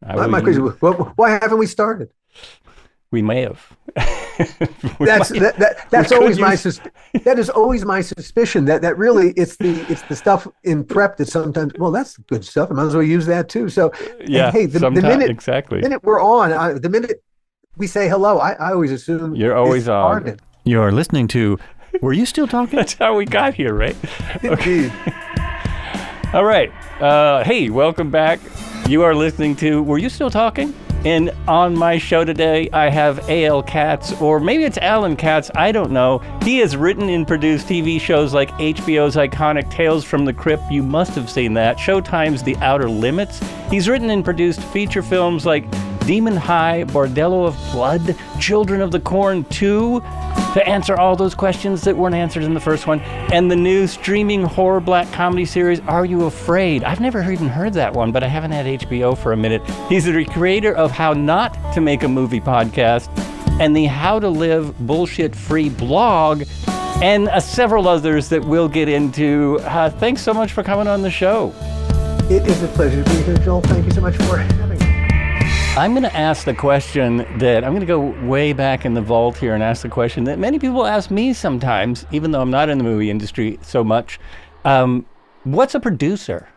My question, why haven't we started? We may have. That's always my that is always my suspicion that really it's the stuff in prep that sometimes, well, that's good stuff. I might as well use that too. So Yeah, hey, the minute exactly. minute we're on, the minute we say hello, I always assume you're always on. Started. You're listening to. Were you still talking? That's how we got here, right? Indeed. All right. Hey, welcome back. You are listening to Were You Still Talking? And on my show today, I have A.L. Katz, or maybe it's Alan Katz, I don't know. He has written and produced TV shows like HBO's iconic Tales from the Crypt. You must have seen that. Showtime's The Outer Limits. He's written and produced feature films like Demon High, Bordello of Blood, Children of the Corn 2, to answer all those questions that weren't answered in the first one, and the new streaming horror black comedy series, Are You Afraid? I've never even heard that one, but I haven't had HBO for a minute. He's the creator of How Not to Make a Movie podcast and the How to Live Bullshit-Free blog, and several others that we'll get into. Thanks so much for coming on the show. It is a pleasure to be here, Joel. Thank you so much for having me. I'm going to ask the question that I'm going to go way back in the vault here and ask the question that many people ask me sometimes, even though I'm not in the movie industry so much. What's a producer?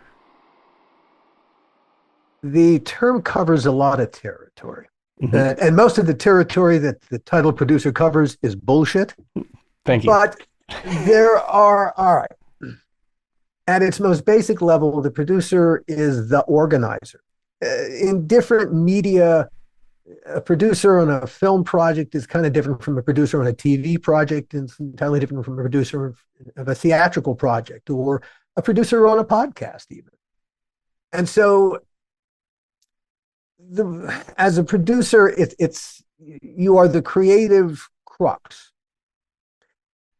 The term covers a lot of territory. And most of the territory that the title producer covers is bullshit. Thank you. But there are, all right, at its most basic level, the producer is the organizer. In different media, a producer on a film project is kind of different from a producer on a TV project, and it's entirely different from a producer of a theatrical project or a producer on a podcast even. And so as a producer, it's you are the creative crux.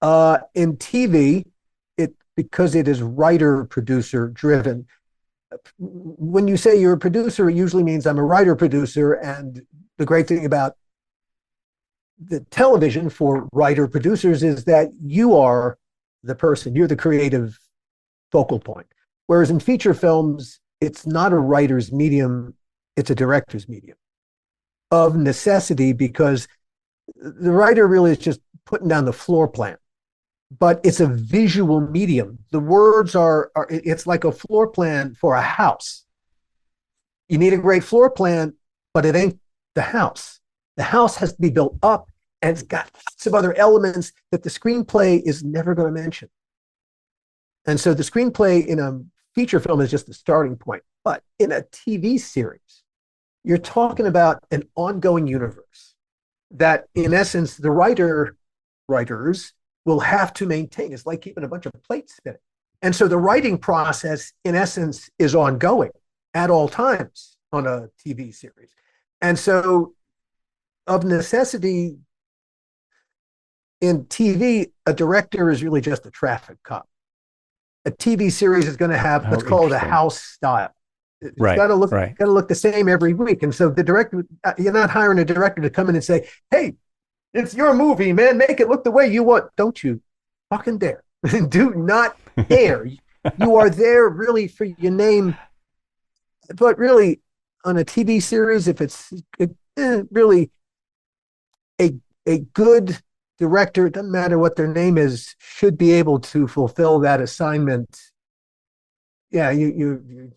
In TV, because it is writer-producer driven, when you say you're a producer, it usually means I'm a writer-producer. And the great thing about the television for writer-producers is that you are the person, you're the creative focal point. Whereas in feature films, it's not a writer's medium, it's a director's medium of necessity, because the writer really is just putting down the floor plan. But it's a visual medium. The words it's like a floor plan for a house. You need a great floor plan, but it ain't the house. The house has to be built up, and it's got lots of other elements that the screenplay is never going to mention. And so the screenplay in a feature film is just the starting point. But in a TV series, you're talking about an ongoing universe that, in essence, the writers will have to maintain. It's like keeping a bunch of plates spinning. And so the writing process, in essence, is ongoing at all times on a TV series. And so, of necessity, in TV, a director is really just a traffic cop. A TV series is going to have what's called a house style. It's got to look the same every week. And so the director, you're not hiring a director to come in and say, hey, it's your movie, man. Make it look the way you want. Don't you fucking dare. Do not dare. You are there really for your name. But really, on a TV series, if it's really a good director, it doesn't matter what their name is, should be able to fulfill that assignment. Yeah, you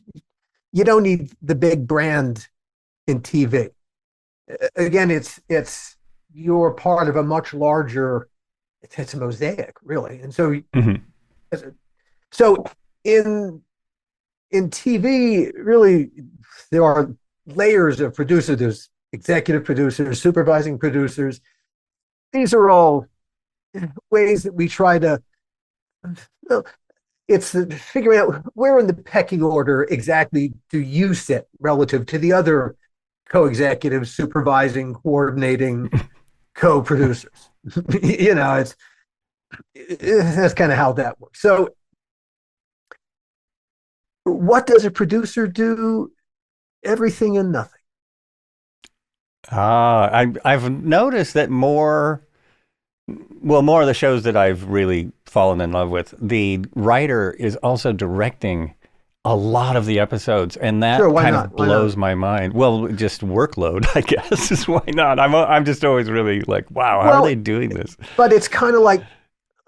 don't need the big brand in TV. Again, it's you're part of a much larger, it's a mosaic, really. And so, so in TV, really, there are layers of producers. There's executive producers, supervising producers. These are all ways that we try to, it's figuring out where in the pecking order exactly do you sit relative to the other co-executives, supervising, coordinating, co-producers. That's kind of how that works. So what does a producer do? Everything and nothing. I've noticed that more of the shows that I've really fallen in love with, the writer is also directing a lot of the episodes, and that Sure, why kind not? of Why not? blows my mind. Well, just workload, I guess, is why not. I'm just always really like, wow, how are Well, they doing this? but it's kind of like,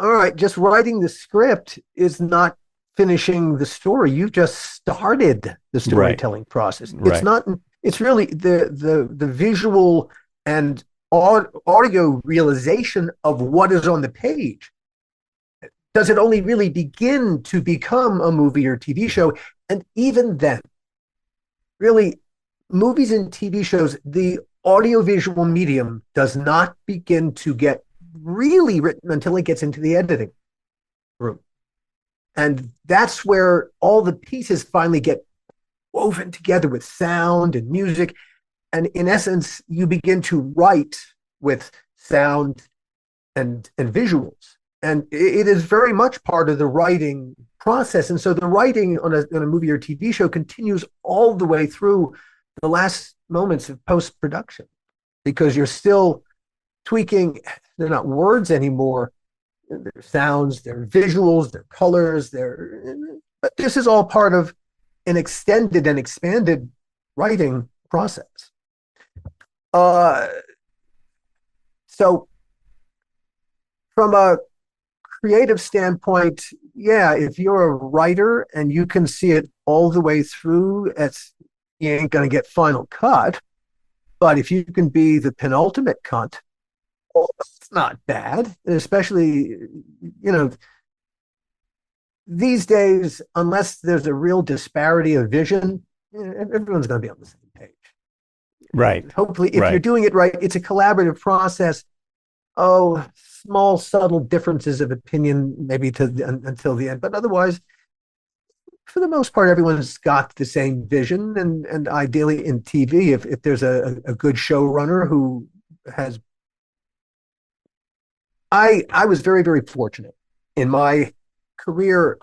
all right, just writing the script is not finishing the story. You've just started the Right, storytelling process. It's right, not, it's really the visual and audio realization of what is on the page. Does it only really begin to become a movie or TV show? And even then, really, movies and TV shows, the audiovisual medium does not begin to get really written until it gets into the editing room. And that's where all the pieces finally get woven together with sound and music. And in essence, you begin to write with sound and visuals. And it is very much part of the writing process. And so the writing on a movie or TV show continues all the way through the last moments of post production because you're still tweaking. They're not words anymore. They're sounds, they're visuals, they're colors, but this is all part of an extended and expanded writing process. Uh, so from a creative standpoint, yeah, if you're a writer and you can see it all the way through, you ain't gonna get final cut. But if you can be the penultimate cut, well, it's not bad. And especially, these days, unless there's a real disparity of vision, everyone's gonna be on the same page. right, Hopefully, if you're right. doing it right, it's a collaborative process. Oh, small, subtle differences of opinion, maybe until the end. But otherwise, for the most part, everyone's got the same vision. And ideally in TV, if there's a good showrunner who has, I was very, very fortunate in my career.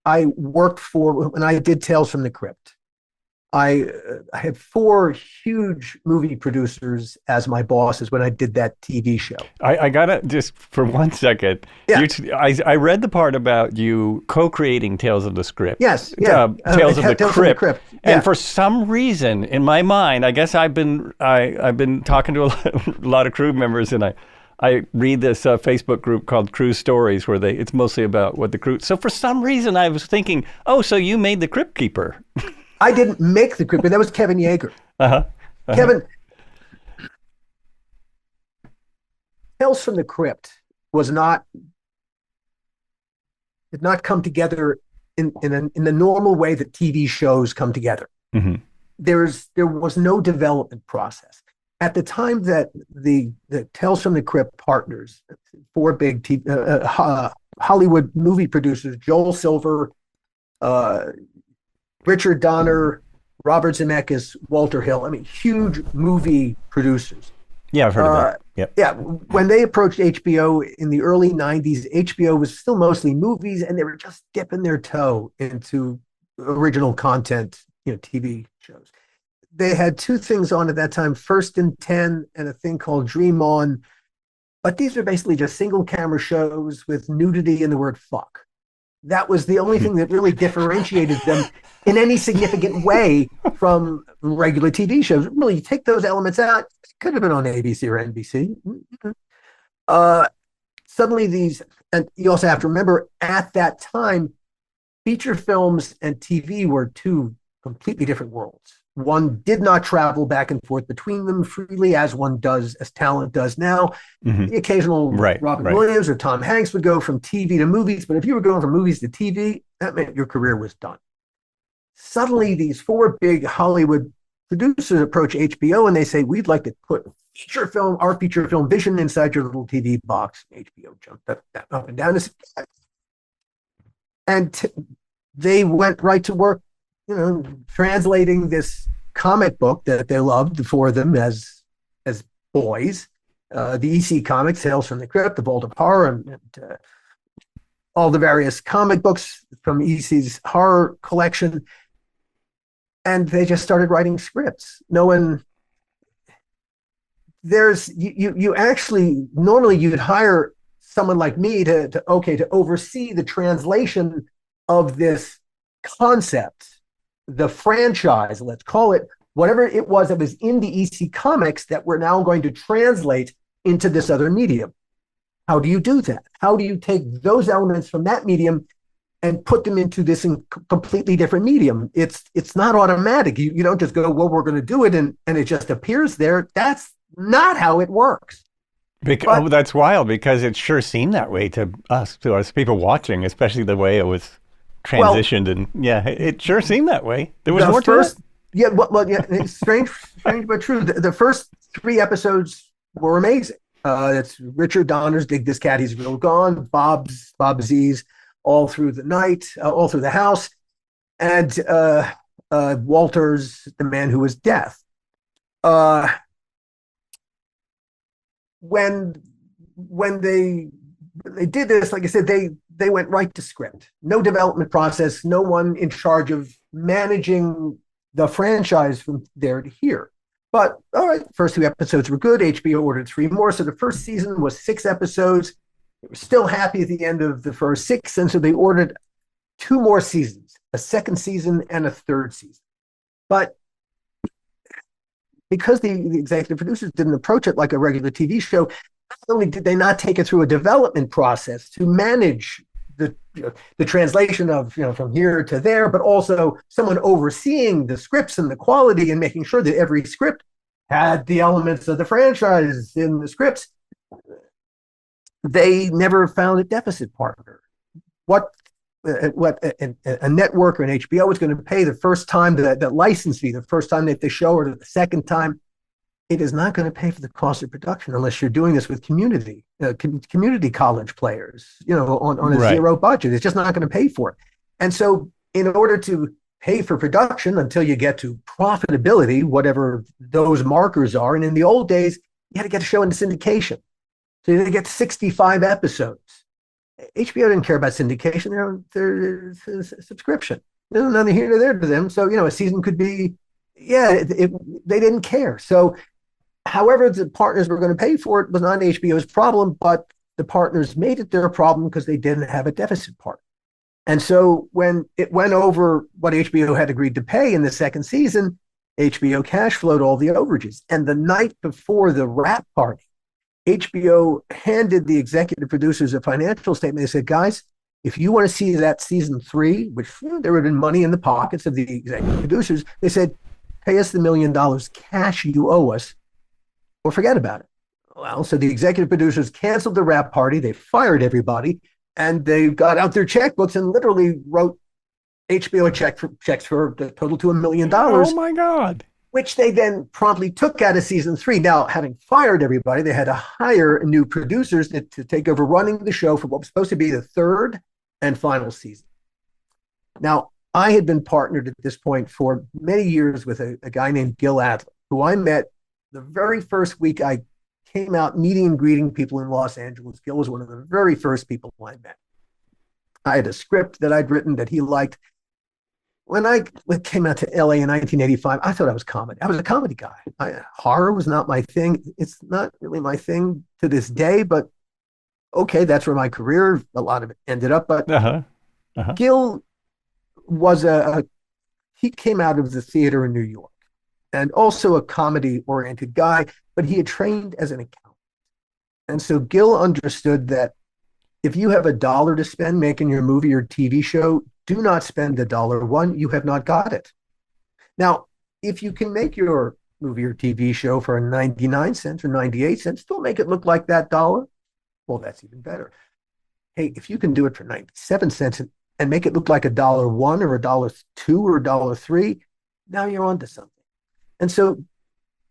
I worked for, when I did Tales from the Crypt, I had four huge movie producers as my bosses when I did that TV show. I gotta just for 1 second. Yeah. I read the part about you co-creating Tales of the Script. Yes. Yeah. Tales of the Tales from the Crypt. Crypt. And Yeah. for some reason, in my mind, I guess I've been talking to a lot of crew members, and I read this Facebook group called Crew Stories, where it's mostly about what the crew. So for some reason, I was thinking, oh, so you made the Crypt Keeper. I didn't make the Crypt, but that was Kevin Yeager. Uh-huh. Kevin, Tales from the Crypt did not come together in the normal way that TV shows come together. Mm-hmm. There was no development process. At the time that the Tales from the Crypt partners, four big Hollywood movie producers, Joel Silver, Richard Donner, Robert Zemeckis, Walter Hill. I mean, huge movie producers. Yeah, I've heard of that. Yep. Yeah, when they approached HBO in the early 90s, HBO was still mostly movies, and they were just dipping their toe into original content, TV shows. They had two things on at that time, First and 10 and a thing called Dream On. But these are basically just single camera shows with nudity and the word fuck. That was the only thing that really differentiated them in any significant way from regular TV shows. Really, you take those elements out, it could have been on ABC or NBC. Suddenly these, and you also have to remember at that time, feature films and TV were two completely different worlds. One did not travel back and forth between them freely as talent does now. Mm-hmm. The occasional Robin Williams or Tom Hanks would go from TV to movies, but if you were going from movies to TV, that meant your career was done. Suddenly, these four big Hollywood producers approach HBO and they say, we'd like to put our feature film vision inside your little TV box. HBO jumped up and down. And they went right to work, translating this comic book that they loved, the four of them as boys, the EC Comics, Tales from the Crypt, the Vault of Horror, and all the various comic books from EC's horror collection. And they just started writing scripts. You actually, normally you'd hire someone like me to oversee the translation of this concept, the franchise, let's call it, whatever it was that was in the EC Comics that we're now going to translate into this other medium. How do you do that? How do you take those elements from that medium and put them into this completely different medium? It's not automatic. You don't just go, well, we're going to do it, and it just appears there. That's not how it works. That's wild, because it sure seemed that way to us people watching, especially the way it was transitioned. And yeah, it sure seemed that way. There was more to it. Yeah, it's strange but true. The first 3 episodes were amazing. It's Richard Donner's Dig This Cat, He's Real Gone, Bob Z's All Through the Night, All Through the House, and Walter's The Man Who Was Death. When they did this, like I said, they went right to script. No development process, no one in charge of managing the franchise from there to here. But all right, first 2 episodes were good. HBO ordered 3 more. So the first season was 6 episodes. They were still happy at the end of the first 6. And so they ordered 2 more seasons, a second season and a third season. But because the executive producers didn't approach it like a regular TV show, not only did they not take it through a development process to manage the translation of, from here to there, but also someone overseeing the scripts and the quality and making sure that every script had the elements of the franchise in the scripts. They never found a deficit partner. What a network or an HBO is going to pay the first time, that license fee, the first time that they show, or the second time, it is not going to pay for the cost of production unless you're doing this with community college players, on a zero budget. It's just not going to pay for it. And so in order to pay for production until you get to profitability, whatever those markers are, and in the old days, you had to get a show into syndication. So you had to get 65 episodes. HBO didn't care about syndication. They're subscription. There's nothing here to there to them. So, a season could be, they didn't care. So however the partners were going to pay for it was not HBO's problem, but the partners made it their problem because they didn't have a deficit partner. And so when it went over what HBO had agreed to pay in the second season, HBO cash flowed all the overages. And the night before the wrap party, HBO handed the executive producers a financial statement. They said, guys, if you want to see that season 3, which there would have been money in the pockets of the executive producers, they said, pay us the $1 million cash you owe us, or forget about it. Well, so the executive producers canceled the wrap party. They fired everybody, and they got out their checkbooks and literally wrote HBO checks for the total to $1 million. Oh my God. Which they then promptly took out of season 3. Now, having fired everybody, they had to hire new producers to take over running the show for what was supposed to be the 3rd and final season. Now, I had been partnered at this point for many years with a guy named Gil Adler, who I met the very first week I came out meeting and greeting people in Los Angeles. Gil was one of the very first people I met. I had a script that I'd written that he liked. When I came out to LA in 1985, I thought I was comedy. I was a comedy guy. Horror was not my thing. It's not really my thing to this day, but okay, that's where my career, a lot of it ended up. But Gil was he came out of the theater in New York and also a comedy-oriented guy, but he had trained as an accountant. And so Gil understood that if you have $1 to spend making your movie or TV show, do not spend $1. You have not got it. Now, if you can make your movie or TV show for 99 cents or 98 cents, still make it look like that $1. Well, that's even better. Hey, if you can do it for 97 cents and make it look like $1 or $2 or $3, now you're onto something. And so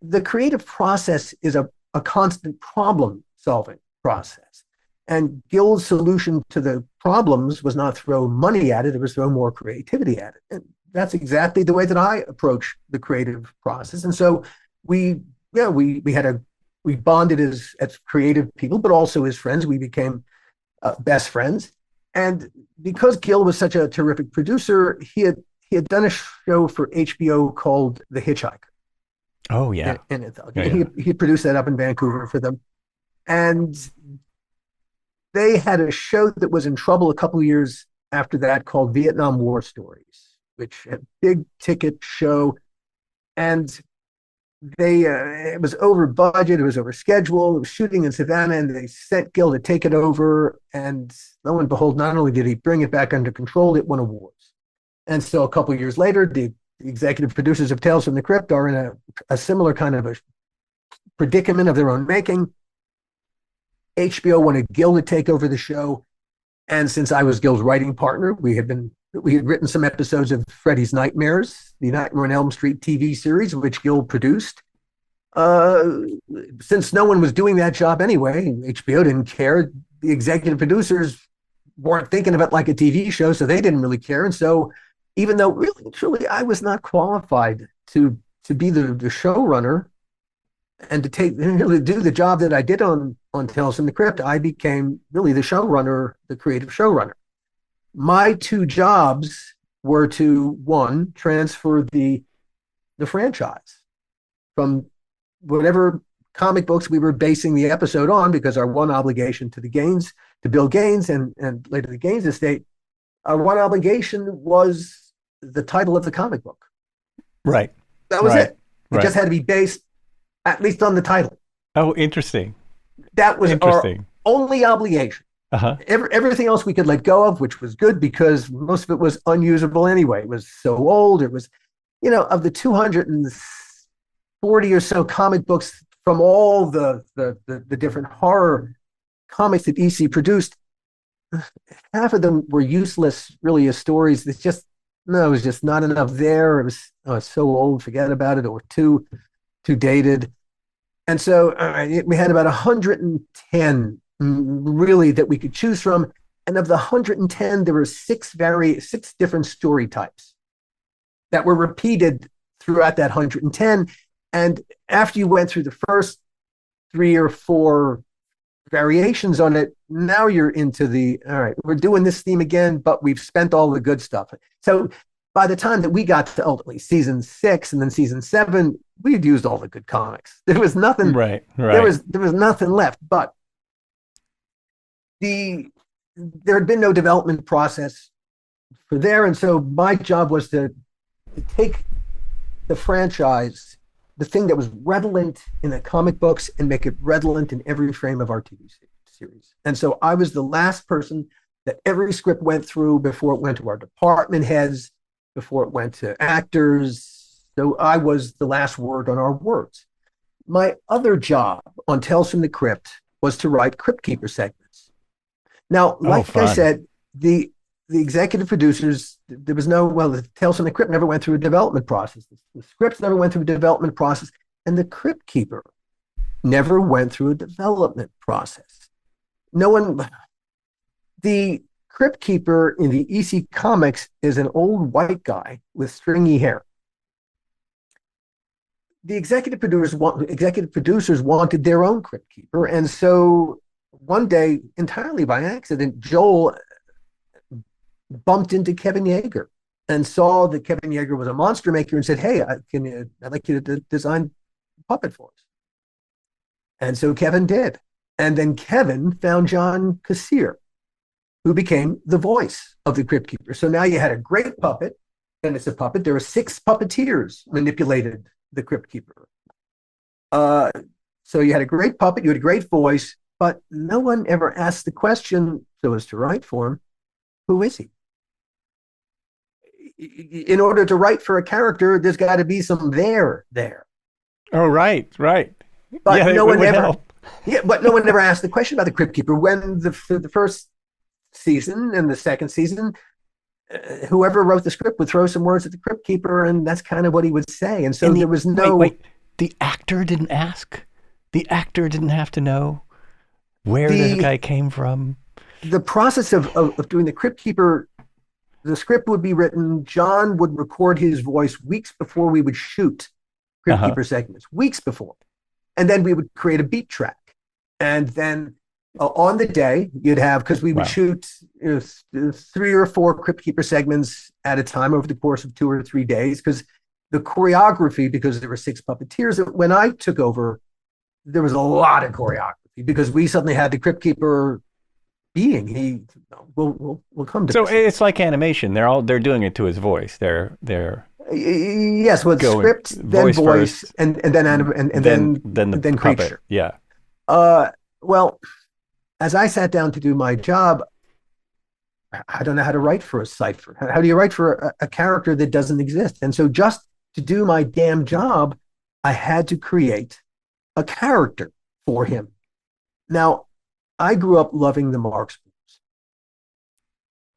the creative process is a constant problem-solving process. And Gil's solution to the problems was not throw money at it, it was throw more creativity at it. And that's exactly the way that I approach the creative process. And so we bonded as creative people, but also as friends. We became best friends. And because Gil was such a terrific producer, he had done a show for HBO called The Hitchhiker. Oh, yeah. He produced that up in Vancouver for them. And they had a show that was in trouble a couple of years after that called Vietnam War Stories, which had a big ticket show. And it was over budget, it was over schedule, it was shooting in Savannah, and they sent Gil to take it over. And lo and behold, not only did he bring it back under control, it won awards. And so a couple of years later, the executive producers of Tales from the Crypt are in a similar kind of a predicament of their own making. HBO wanted Gil to take over the show. And since I was Gil's writing partner, we had written some episodes of Freddy's Nightmares, the Nightmare on Elm Street TV series, which Gil produced. Since no one was doing that job anyway, HBO didn't care. The executive producers weren't thinking of it like a TV show, so they didn't really care. And so, even though really, truly, I was not qualified to be the showrunner and to really do the job that I did on Tales from the Crypt, I became really the showrunner, the creative showrunner. My two jobs were to, one, transfer the franchise from whatever comic books we were basing the episode on, because our one obligation to Bill Gaines and later the Gaines estate, our one obligation was the title of the comic book. Right. That was it. It just had to be based at least on the title. Oh, interesting. That was our only obligation. Uh-huh. Everything else we could let go of, which was good because most of it was unusable anyway. It was so old. It was, of the 240 or so comic books from all the different horror comics that EC produced, half of them were useless, really, as stories. It was just not enough there. It was so old, forget about it, or too dated. And so we had about 110 really that we could choose from. And of the 110, there were six different story types that were repeated throughout that 110. And after you went through the first 3 or 4 variations on it, now you're into all right, we're doing this theme again, but we've spent all the good stuff. So by the time that we got to ultimately season 6 and then season 7, we had used all the good comics. There was nothing. Right. There was nothing left. But there had been no development process for there, and so my job was to take the franchise, the thing that was redolent in the comic books, and make it redolent in every frame of our TV series. And so I was the last person that every script went through before it went to our department heads, before it went to actors. So I was the last word on our words. My other job on Tales from the Crypt was to write Crypt Keeper segments. Now, like I said, the executive producers, the Tales from the Crypt never went through a development process. The scripts never went through a development process, and the Crypt Keeper never went through a development process. The Crypt Keeper in the EC comics is an old white guy with stringy hair. The executive producers wanted their own Crypt Keeper, and so one day, entirely by accident, Joel bumped into Kevin Yeager and saw that Kevin Yeager was a monster maker and said, "Hey, I'd like you to design a puppet for us." And so Kevin did. And then Kevin found John Kassir, who became the voice of the Crypt Keeper. So now you had a great puppet, and it's a puppet. There were 6 puppeteers manipulated the Crypt Keeper. So you had a great puppet, you had a great voice, but no one ever asked the question, so as to write for him, who is he? In order to write for a character, there's got to be some there. Oh, right. But yeah, no one ever asked the question about the Crypt Keeper. When the first season and the second season, whoever wrote the script would throw some words at the Crypt Keeper, and that's kind of what he would say. And so there was no... Wait. The actor didn't ask? The actor didn't have to know where this guy came from? The process of doing the Crypt Keeper, the script would be written, John would record his voice weeks before we would shoot Crypt Keeper segments, weeks before. And then we would create a beat track. And then on the day, you'd have, because we would shoot 3 or 4 Crypt Keeper segments at a time over the course of 2 or 3 days, because the choreography, because there were 6 puppeteers, when I took over, there was a lot of choreography because we suddenly had the Crypt Keeper being. We'll come to So this. it's like animation. They're doing it to his voice. They're Yes, well, it's going script, then voice voice, first, and then then the then puppet. creature. Yeah. Well, as I sat down to do my job, I don't know how to write for a cipher. How do you write for a character that doesn't exist? And so, just to do my damn job, I had to create a character for him. Now, I grew up loving the Marx books,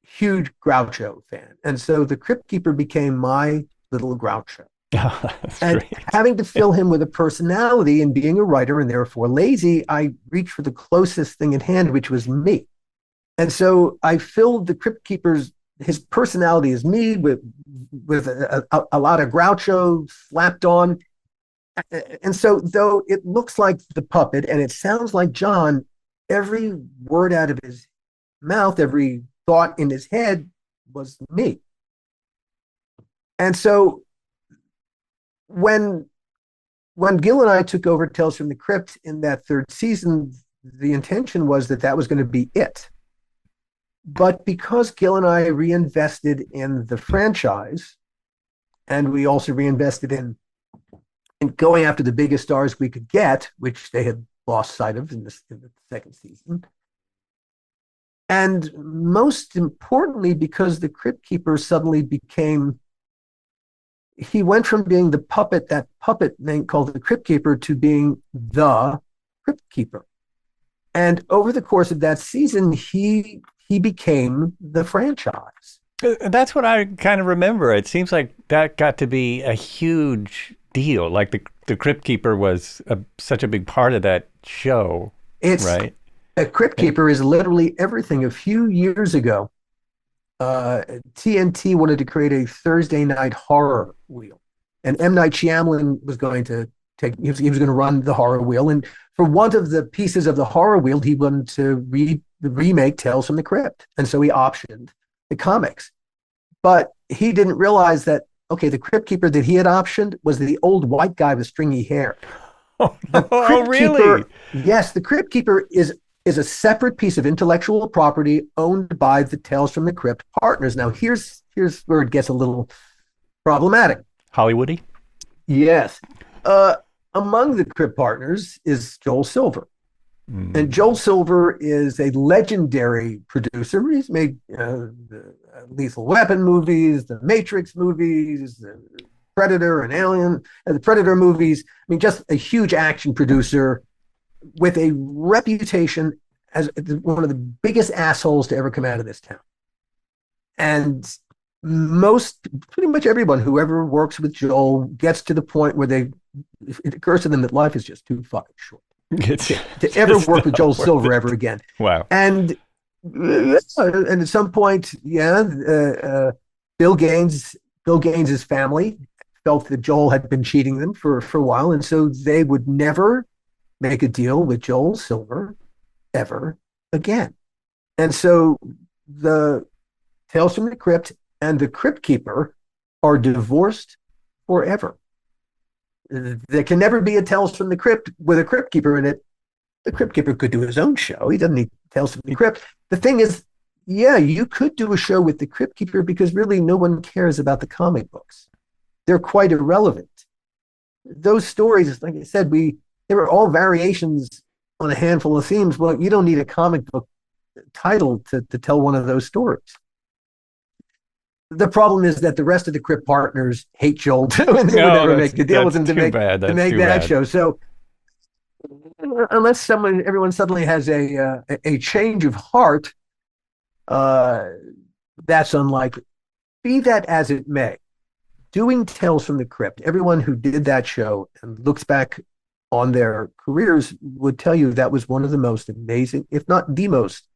huge Groucho fan, and so the Crypt Keeper became my little Groucho. That's And great. having to fill him with a personality and being a writer and therefore lazy, I reached for the closest thing at hand, which was me. And so I filled the Crypt Keeper's his personality as me with a lot of Groucho slapped on. And so though it looks like the puppet and it sounds like John, every word out of his mouth, every thought in his head was me. And so when Gil and I took over Tales from the Crypt in that third season, the intention was that was going to be it. But because Gil and I reinvested in the franchise, and we also reinvested in going after the biggest stars we could get, which they had lost sight of in the second season, and most importantly, because the Crypt Keeper suddenly became, he went from being the puppet, that puppet name called the Crypt Keeper, to being the Crypt Keeper. And over the course of that season, he became the franchise. That's what I kind of remember. It seems like that got to be a huge deal. Like the Crypt Keeper was such a big part of that show, right? A Crypt Keeper is literally everything. A few years ago, TNT wanted to create a Thursday night horror wheel, and M. Night Shyamalan was going to he was going to run the horror wheel, and for one of the pieces of the horror wheel, he wanted to remake Tales from the Crypt, and so he optioned the comics. But he didn't realize that, okay, the Crypt Keeper that he had optioned was the old white guy with stringy hair. Oh, really? Keeper, yes, the Crypt Keeper is a separate piece of intellectual property owned by the Tales from the Crypt partners. Now, here's where it gets a little problematic. Hollywoody? Yes. Among the Crypt partners is Joel Silver. And Joel Silver is a legendary producer. He's made the Lethal Weapon movies, the Matrix movies, the Predator and Alien, the Predator movies. I mean, just a huge action producer with a reputation as one of the biggest assholes to ever come out of this town. And pretty much everyone who ever works with Joel gets to the point where it occurs to them that life is just too fucking short to ever work with Joel Silver ever again. Wow. And at some point, Bill Gaines's family felt that Joel had been cheating them for a while, and so they would never make a deal with Joel Silver ever again. And so the Tales from the Crypt and the Crypt Keeper are divorced forever. There can never be a Tales from the Crypt with a Crypt Keeper in it. The Crypt Keeper could do his own show. He doesn't need Tales from the Crypt. The thing is, yeah, you could do a show with the Crypt Keeper because really no one cares about the comic books. They're quite irrelevant. Those stories, like I said, they were all variations on a handful of themes. Well, you don't need a comic book title to tell one of those stories. The problem is that the rest of the Crypt partners hate Joel too, and they would never make a deal with him to make that show. So unless everyone suddenly has a change of heart, that's unlikely. Be that as it may, doing Tales from the Crypt, everyone who did that show and looks back on their careers would tell you that was one of the most amazing, if not the most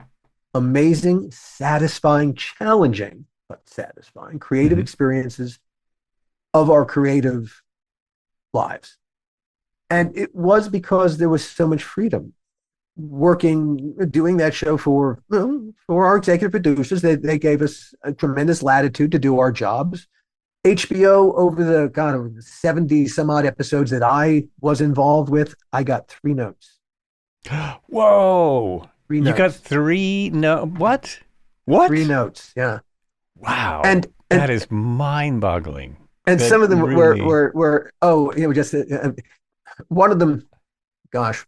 amazing, satisfying, challenging, but satisfying creative experiences of our creative lives. And it was because there was so much freedom doing that show for our executive producers. They gave us a tremendous latitude to do our jobs. HBO, over the 70 some odd episodes that I was involved with, I got 3 notes. Whoa. Three You got notes. three? No, what? Three What? notes. Yeah. Wow, And that and is mind-boggling. and That some of them really. were just one of them. Gosh,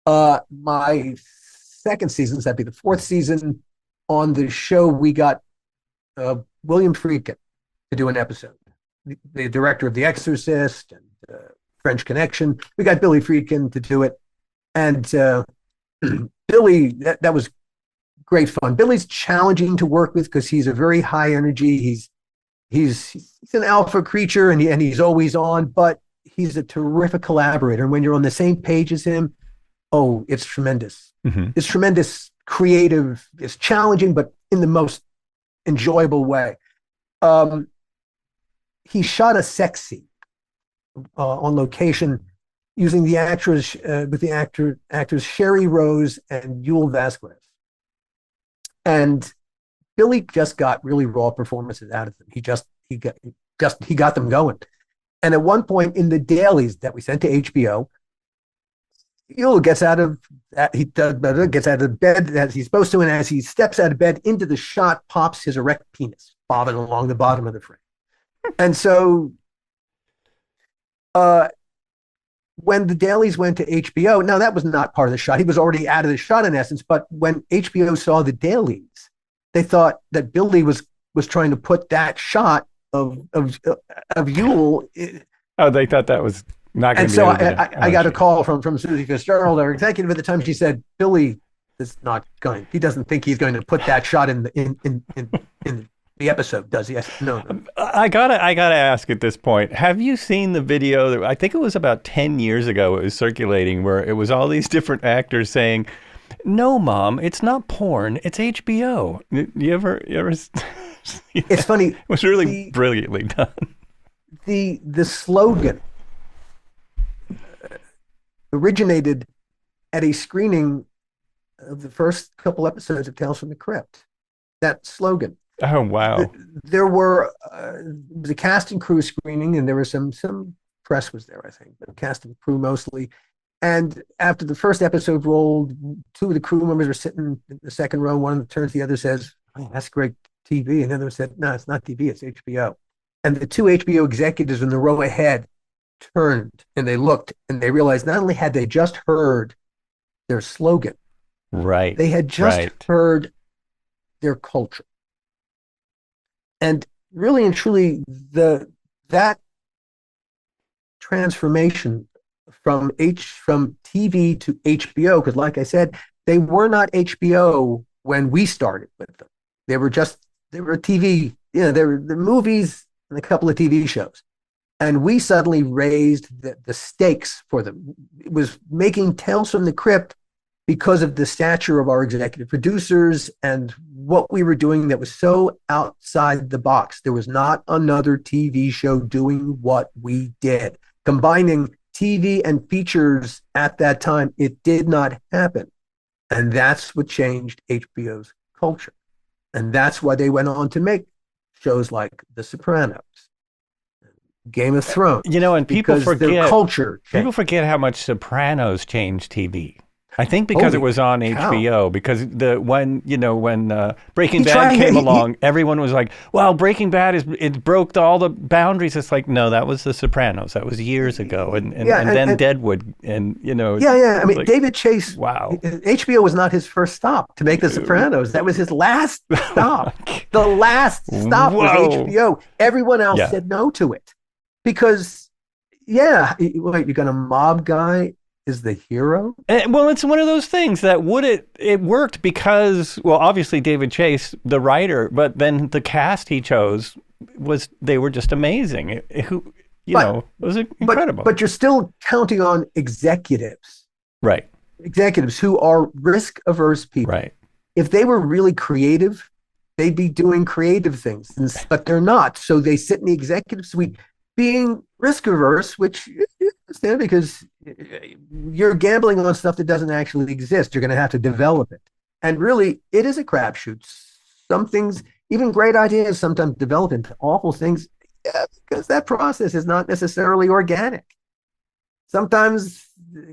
my second season, so that'd be the fourth season on the show. We got William Friedkin to do an episode, the director of The Exorcist and French Connection. We got Billy Friedkin to do it, and Billy, that was great fun. Billy's challenging to work with because he's a very high energy. He's an alpha creature, and he's always on, but he's a terrific collaborator. And when you're on the same page as him, oh, it's tremendous. Mhm. It's tremendous, creative. It's challenging, but in the most enjoyable way. Um, he shot a sex scene on location using the actors with the actors Sherry Rose and Yul Vasquez, and Billy just got really raw performances out of them. He got them going. And at one point in the dailies that we sent to HBO, Yul gets out of bed as he's supposed to, and as he steps out of bed into the shot, pops his erect penis bobbing along the bottom of the frame. And so, when the dailies went to HBO, now that was not part of the shot. He was already out of the shot in essence. But when HBO saw the dailies, they thought that Billy was trying to put that shot of Yule. Oh, they thought that was not going And to be so able to. I got a call from Susie Fitzgerald, our executive at the time. She said, Billy is not going. He doesn't think he's going to put that shot in the episode, does he? I said, no. I gotta ask at this point. Have you seen the video that I think it was about 10 years ago? It was circulating where it was all these different actors saying, "No, Mom, it's not porn. It's HBO." You ever? It's funny. It was really brilliantly done. The slogan originated at a screening of the first couple episodes of Tales from the Crypt. That slogan. Oh wow! There were the cast and crew screening, and there was some press was there, I think, but cast and crew mostly. And after the first episode rolled, two of the crew members were sitting in the second row. One turns to the other, says, "Oh, that's great TV," and the other said, "No, it's not TV, it's HBO." And the two HBO executives in the row ahead turned and they looked and they realized not only had they just heard their slogan, Right. they had just heard their culture. And really and truly, that transformation from TV to HBO, because like I said, they were not HBO when we started with them. They were TV, they were the movies and a couple of TV shows. And we suddenly raised the stakes for them. It was making Tales from the Crypt because of the stature of our executive producers and what we were doing that was so outside the box. There was not another TV show doing what we did. Combining TV and features at that time, it did not happen. And that's what changed HBO's culture. And that's why they went on to make shows like The Sopranos, Game of Thrones. And people forget their culture changed. People forget how much Sopranos changed TV. I think because it was on HBO, because when Breaking Bad came along, everyone was like, "Well, Breaking Bad it broke all the boundaries." It's like, no, that was The Sopranos. That was years ago, and then Deadwood, and I mean, like, David Chase. Wow, HBO was not his first stop to make The Sopranos. That was his last stop. The last stop was HBO. Everyone else said no to it because, you got a mob guy is the hero? Well, it's one of those things that it worked because, well, obviously David Chase, the writer, but then the cast he chose they were just amazing. It was incredible. But you're still counting on executives. Right. Executives who are risk-averse people. Right. If they were really creative, they'd be doing creative things, but they're not. So they sit in the executive suite being risk-averse, which you understand because you're gambling on stuff that doesn't actually exist. You're going to have to develop it. And really, it is a crapshoot. Some things, even great ideas, sometimes develop into awful things because that process is not necessarily organic. Sometimes,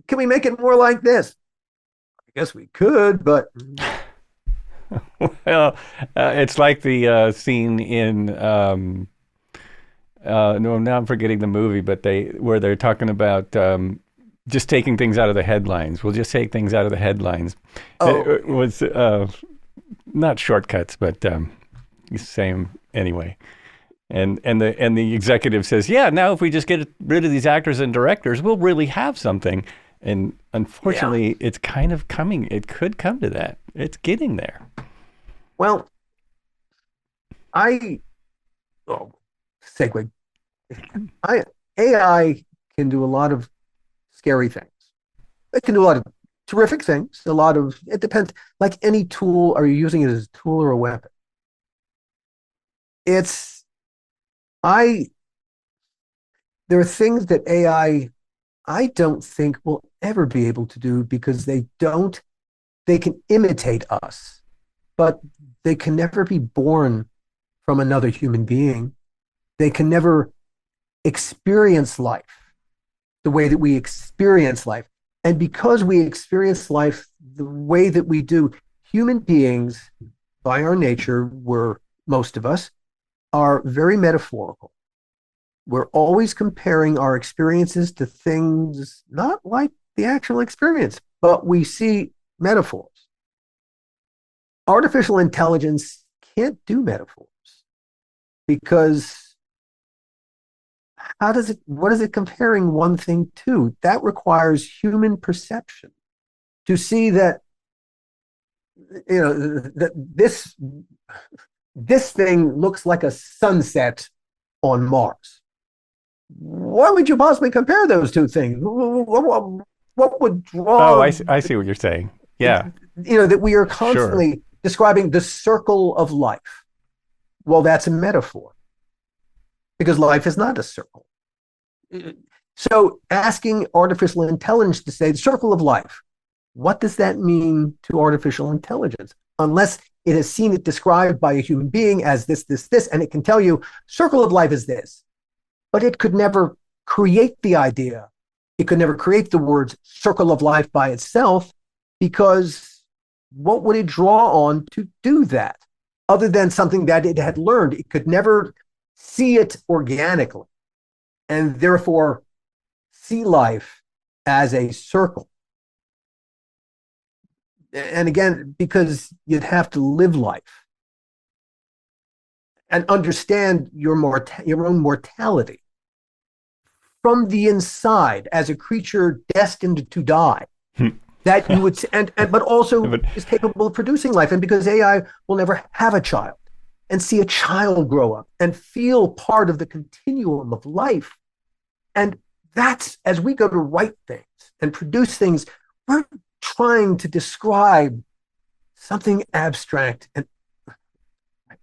can we make it more like this? guess we could, but Well, it's like the scene in no, now I'm forgetting the movie, but where they're talking about just taking things out of the headlines. We'll just take things out of the headlines. It was not shortcuts, but same anyway. And the executive says, yeah, now if we just get rid of these actors and directors, we'll really have something. And unfortunately, it's kind of coming. It could come to that. It's getting there. well, segue. AI can do a lot of scary things. It can do a lot of terrific things. It depends. Like any tool, are you using it as a tool or a weapon? It's, I, there are things that I don't think will ever be able to do because they can imitate us, but they can never be born from another human being. They can never experience life the way that we experience life. And because we experience life the way that we do, human beings, by our nature, most of us, are very metaphorical. We're always comparing our experiences to things not like the actual experience, but we see metaphors. Artificial intelligence can't do metaphors because what is it comparing one thing to? That requires human perception to see that, that this thing looks like a sunset on Mars. Why would you possibly compare those two things? What would draw? Oh, I see what you're saying. Yeah. That we are constantly describing the circle of life. Well, that's a metaphor because life is not a circle. So asking artificial intelligence to say the circle of life, what does that mean to artificial intelligence? Unless it has seen it described by a human being as this, and it can tell you circle of life is this, but it could never create the idea. It could never create the words circle of life by itself, because what would it draw on to do that other than something that it had learned? It could never see it organically and therefore see life as a circle. And again, because you'd have to live life and understand your own mortality from the inside as a creature destined to die. That you would, but also is capable of producing life. And because AI will never have a child and see a child grow up and feel part of the continuum of life. And that's, as we go to write things and produce things, we're trying to describe something abstract and,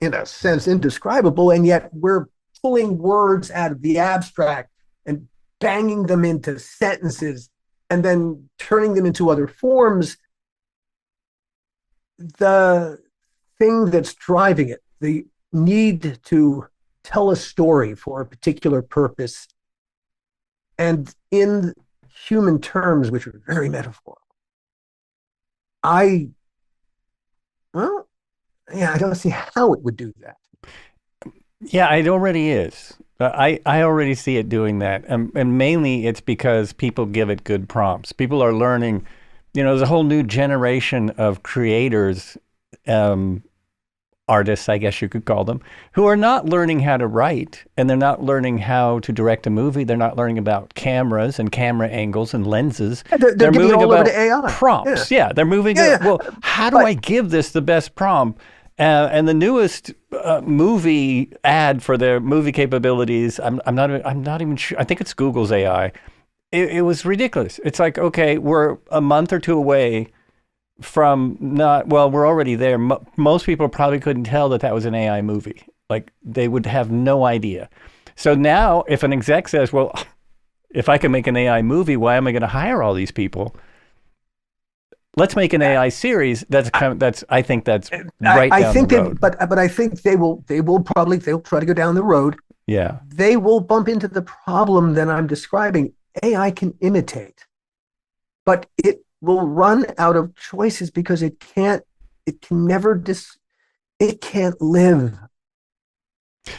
in a sense, indescribable, and yet we're pulling words out of the abstract and banging them into sentences and then turning them into other forms. The thing that's driving it, the need to tell a story for a particular purpose, and in human terms, which are very metaphorical, I don't see how it would do that. Yeah, it already is. I already see it doing that. And mainly it's because people give it good prompts. People are learning, there's a whole new generation of creators, artists, I guess you could call them, who are not learning how to write, and they're not learning how to direct a movie. They're not learning about cameras and camera angles and lenses. They're moving all over to AI. Prompts. Yeah, they're moving. Well, how do I give this the best prompt? And the newest movie ad for their movie capabilities, I'm not even sure. I think it's Google's AI. It was ridiculous. It's like, okay, we're a month or two away from we're already there. Most people probably couldn't tell that was an AI movie. Like, they would have no idea. So now if an exec says, well, if I can make an AI movie, why am I going to hire all these people? Let's make an AI series. I think that's right down the road. But I think they'll try to go down the road. Yeah. They will bump into the problem that I'm describing. AI can imitate, but it will run out of choices because it can't, it can never it can't live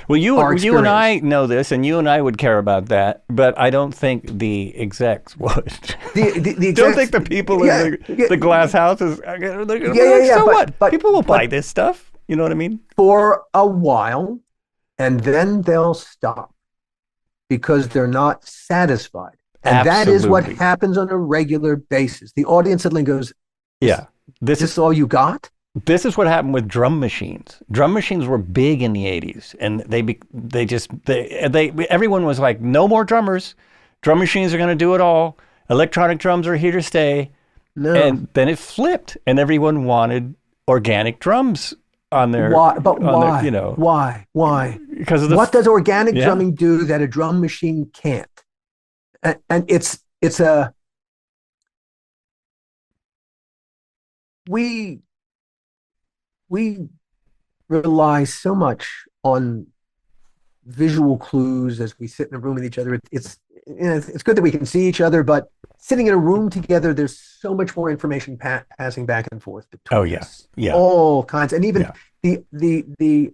Well, our you and I experience. know this, and you and I would care about that, but I don't think the execs would. The Don't exact, think the people in yeah, yeah, the glass houses are they're gonna be yeah, like, yeah, so what? People will buy but this stuff. You know what I mean? for a while, and then they'll stop because they're not satisfied. And that is what Absolutely. happens on a regular basis. The audience suddenly goes, Yeah. This this all you got? this is what happened with drum machines. Drum machines were big in the 80s, and they everyone was like, no more drummers. Drum machines are going to do it all. Electronic drums are here to stay. No. And then it flipped, and everyone wanted organic drums on their Why? But on their, why? Why? because of the What does organic yeah. drumming do that a drum machine can't? And it's a we we rely so much on visual clues as we sit in a room with each other. It's good that we can see each other, but sitting in a room together, there's so much more information passing back and forth Oh between yeah. us, Yeah. all kinds, and even Yeah. the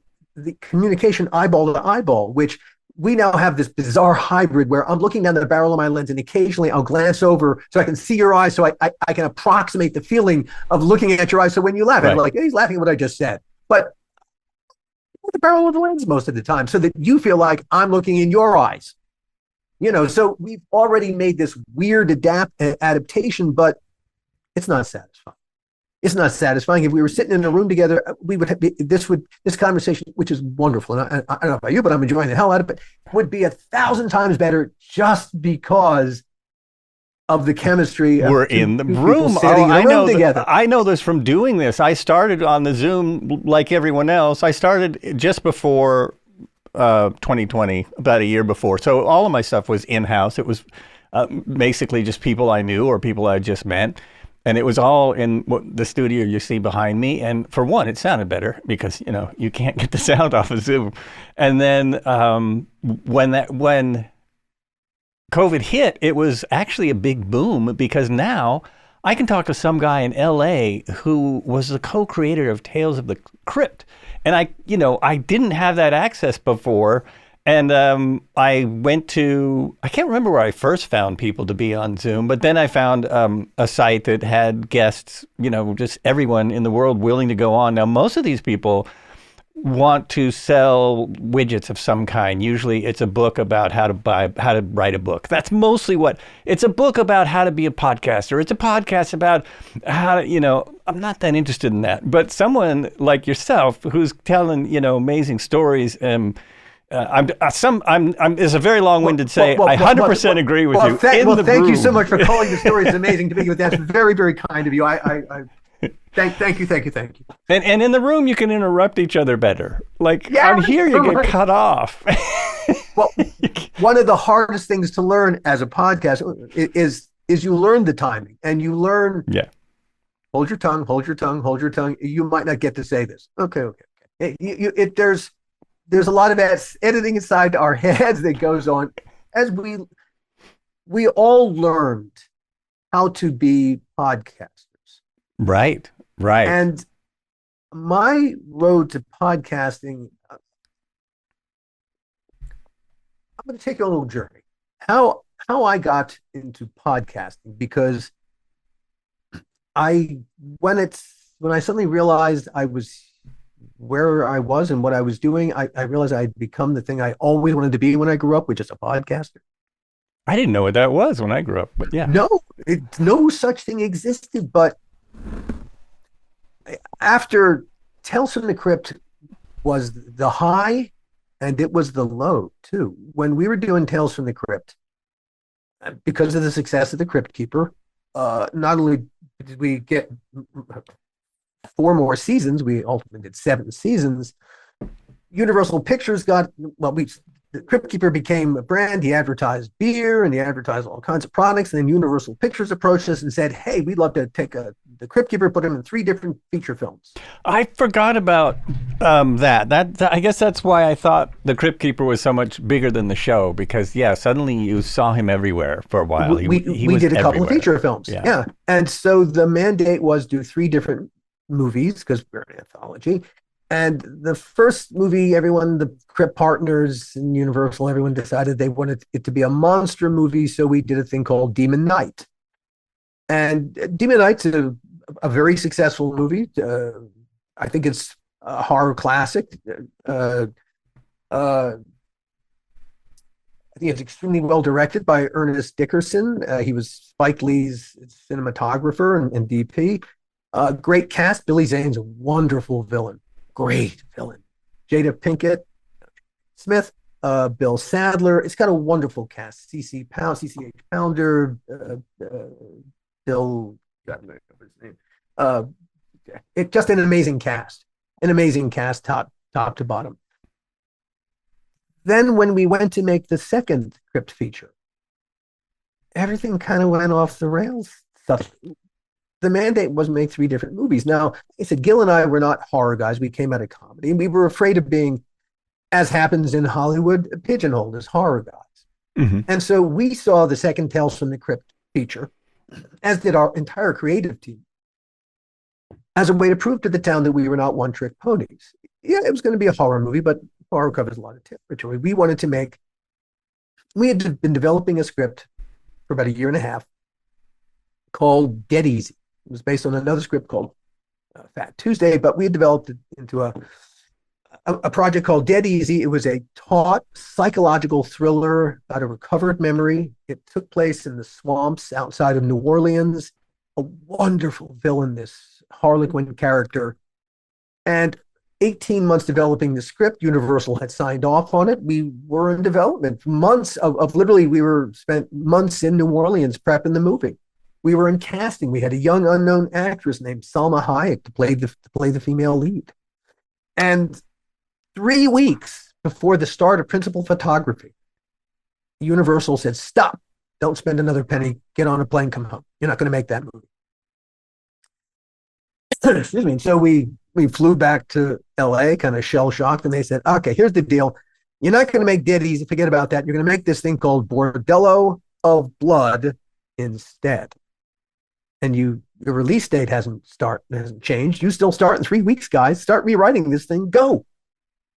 communication eyeball to eyeball, which we now have this bizarre hybrid where I'm looking down the barrel of my lens and occasionally I'll glance over so I can see your eyes, so I can approximate the feeling of looking at your eyes. So when you laugh, I'm Right. like, hey, he's laughing at what I just said. But the barrel of the lens most of the time so that you feel like I'm looking in your eyes. So we've already made this weird adaptation, but it's not satisfying. It's not satisfying. If we were sitting in a room together, we would have, this conversation, which is wonderful, and I don't know about you, but I'm enjoying the hell out of it, would be 1,000 times better just because of the chemistry of We're two in the people room. sitting in a room together. I know this from doing this. I started on the Zoom like everyone else. I started just before 2020, about a year before. So all of my stuff was in-house. It was basically just people I knew or people I just met. And it was all in the studio you see behind me. And for one, it sounded better because, you can't get the sound off of Zoom. And then when COVID hit, it was actually a big boom because now I can talk to some guy in LA who was the co-creator of Tales of the Crypt. And I didn't have that access before. And I can't remember where I first found people to be on Zoom, but then I found a site that had guests, just everyone in the world willing to go on. Now, most of these people want to sell widgets of some kind. Usually it's a book about how to write a book. That's mostly it's a book about how to be a podcaster. It's a podcast about how to, I'm not that interested in that. But someone like yourself who's telling, amazing stories, it's a very long-winded I 100% agree with you. Thank you so much for calling the stories amazing to me. That's very, very kind of you. Thank you. And in the room, you can interrupt each other better. Like Yeah, on here, you get cut off. Well, one of the hardest things to learn as a podcast is you learn the timing and you learn. Yeah. Hold your tongue. Hold your tongue. Hold your tongue. You might not get to say this. Okay. There's a lot of editing inside our heads that goes on as we all learned how to be podcasters. Right. And my road to podcasting, I'm going to take you on a little journey. How I got into podcasting, because when I suddenly realized I was where I was and what I was doing, I realized I'd become the thing I always wanted to be when I grew up, which is a podcaster. I didn't know what that was when I grew up, but yeah. No such thing existed. But after Tales from the Crypt was the high, and it was the low too. When we were doing Tales from the Crypt, because of the success of the Crypt Keeper, not only did we get 4 more seasons, we ultimately did 7 seasons. Universal Pictures got the Crypt Keeper became a brand. He advertised beer and he advertised all kinds of products. And then Universal Pictures approached us and said, "Hey, we'd love to take the Crypt Keeper, put him in 3 different feature films." I forgot about that. I guess that's why I thought the Crypt Keeper was so much bigger than the show, because suddenly you saw him everywhere for a while. We did a couple of feature films. Yeah. And so the mandate was do 3 different movies because we're an anthology. And the first movie, the Crypt partners and Universal, everyone decided they wanted it to be a monster movie. So we did a thing called Demon Knight. And Demon Knight's a very successful movie. I think it's a horror classic. I think it's extremely well directed by Ernest Dickerson. He was Spike Lee's cinematographer and DP. Great cast. Billy Zane's a wonderful villain. Great villain. Jada Pinkett Smith, Bill Sadler. It's got a wonderful cast. CCH Pounder, Bill, God, I don't know his name. It's just an amazing cast. Top to bottom. Then when we went to make the second Crypt feature, everything kind of went off the rails. The mandate was make 3 different movies. Now, I said, Gil and I were not horror guys. We came out of comedy. We were afraid of being, as happens in Hollywood, pigeonholed as horror guys. Mm-hmm. And so we saw the second Tales from the Crypt feature, as did our entire creative team, as a way to prove to the town that we were not one-trick ponies. Yeah, it was going to be a horror movie, but horror covers a lot of territory. We had been developing a script for about 1.5 years called Dead Easy. It was based on another script called Fat Tuesday, but we had developed it into a project called Dead Easy. It was a taut psychological thriller about a recovered memory. It took place in the swamps outside of New Orleans. A wonderful villain, this Harlequin character. And 18 months developing the script. Universal had signed off on it. We were in development. Months of literally, spent months in New Orleans prepping the movie. We were in casting. We had a young unknown actress named Salma Hayek to play the female lead. And 3 weeks before the start of principal photography, Universal said, "Stop. Don't spend another penny. Get on a plane, come home. You're not going to make that movie." Excuse me. So we flew back to LA, kind of shell-shocked, and they said, "Okay, here's the deal. You're not going to make Dead Easy. Forget about that. You're going to make this thing called Bordello of Blood instead. And your release date hasn't changed. You still start in 3 weeks, guys. Start rewriting this thing. Go."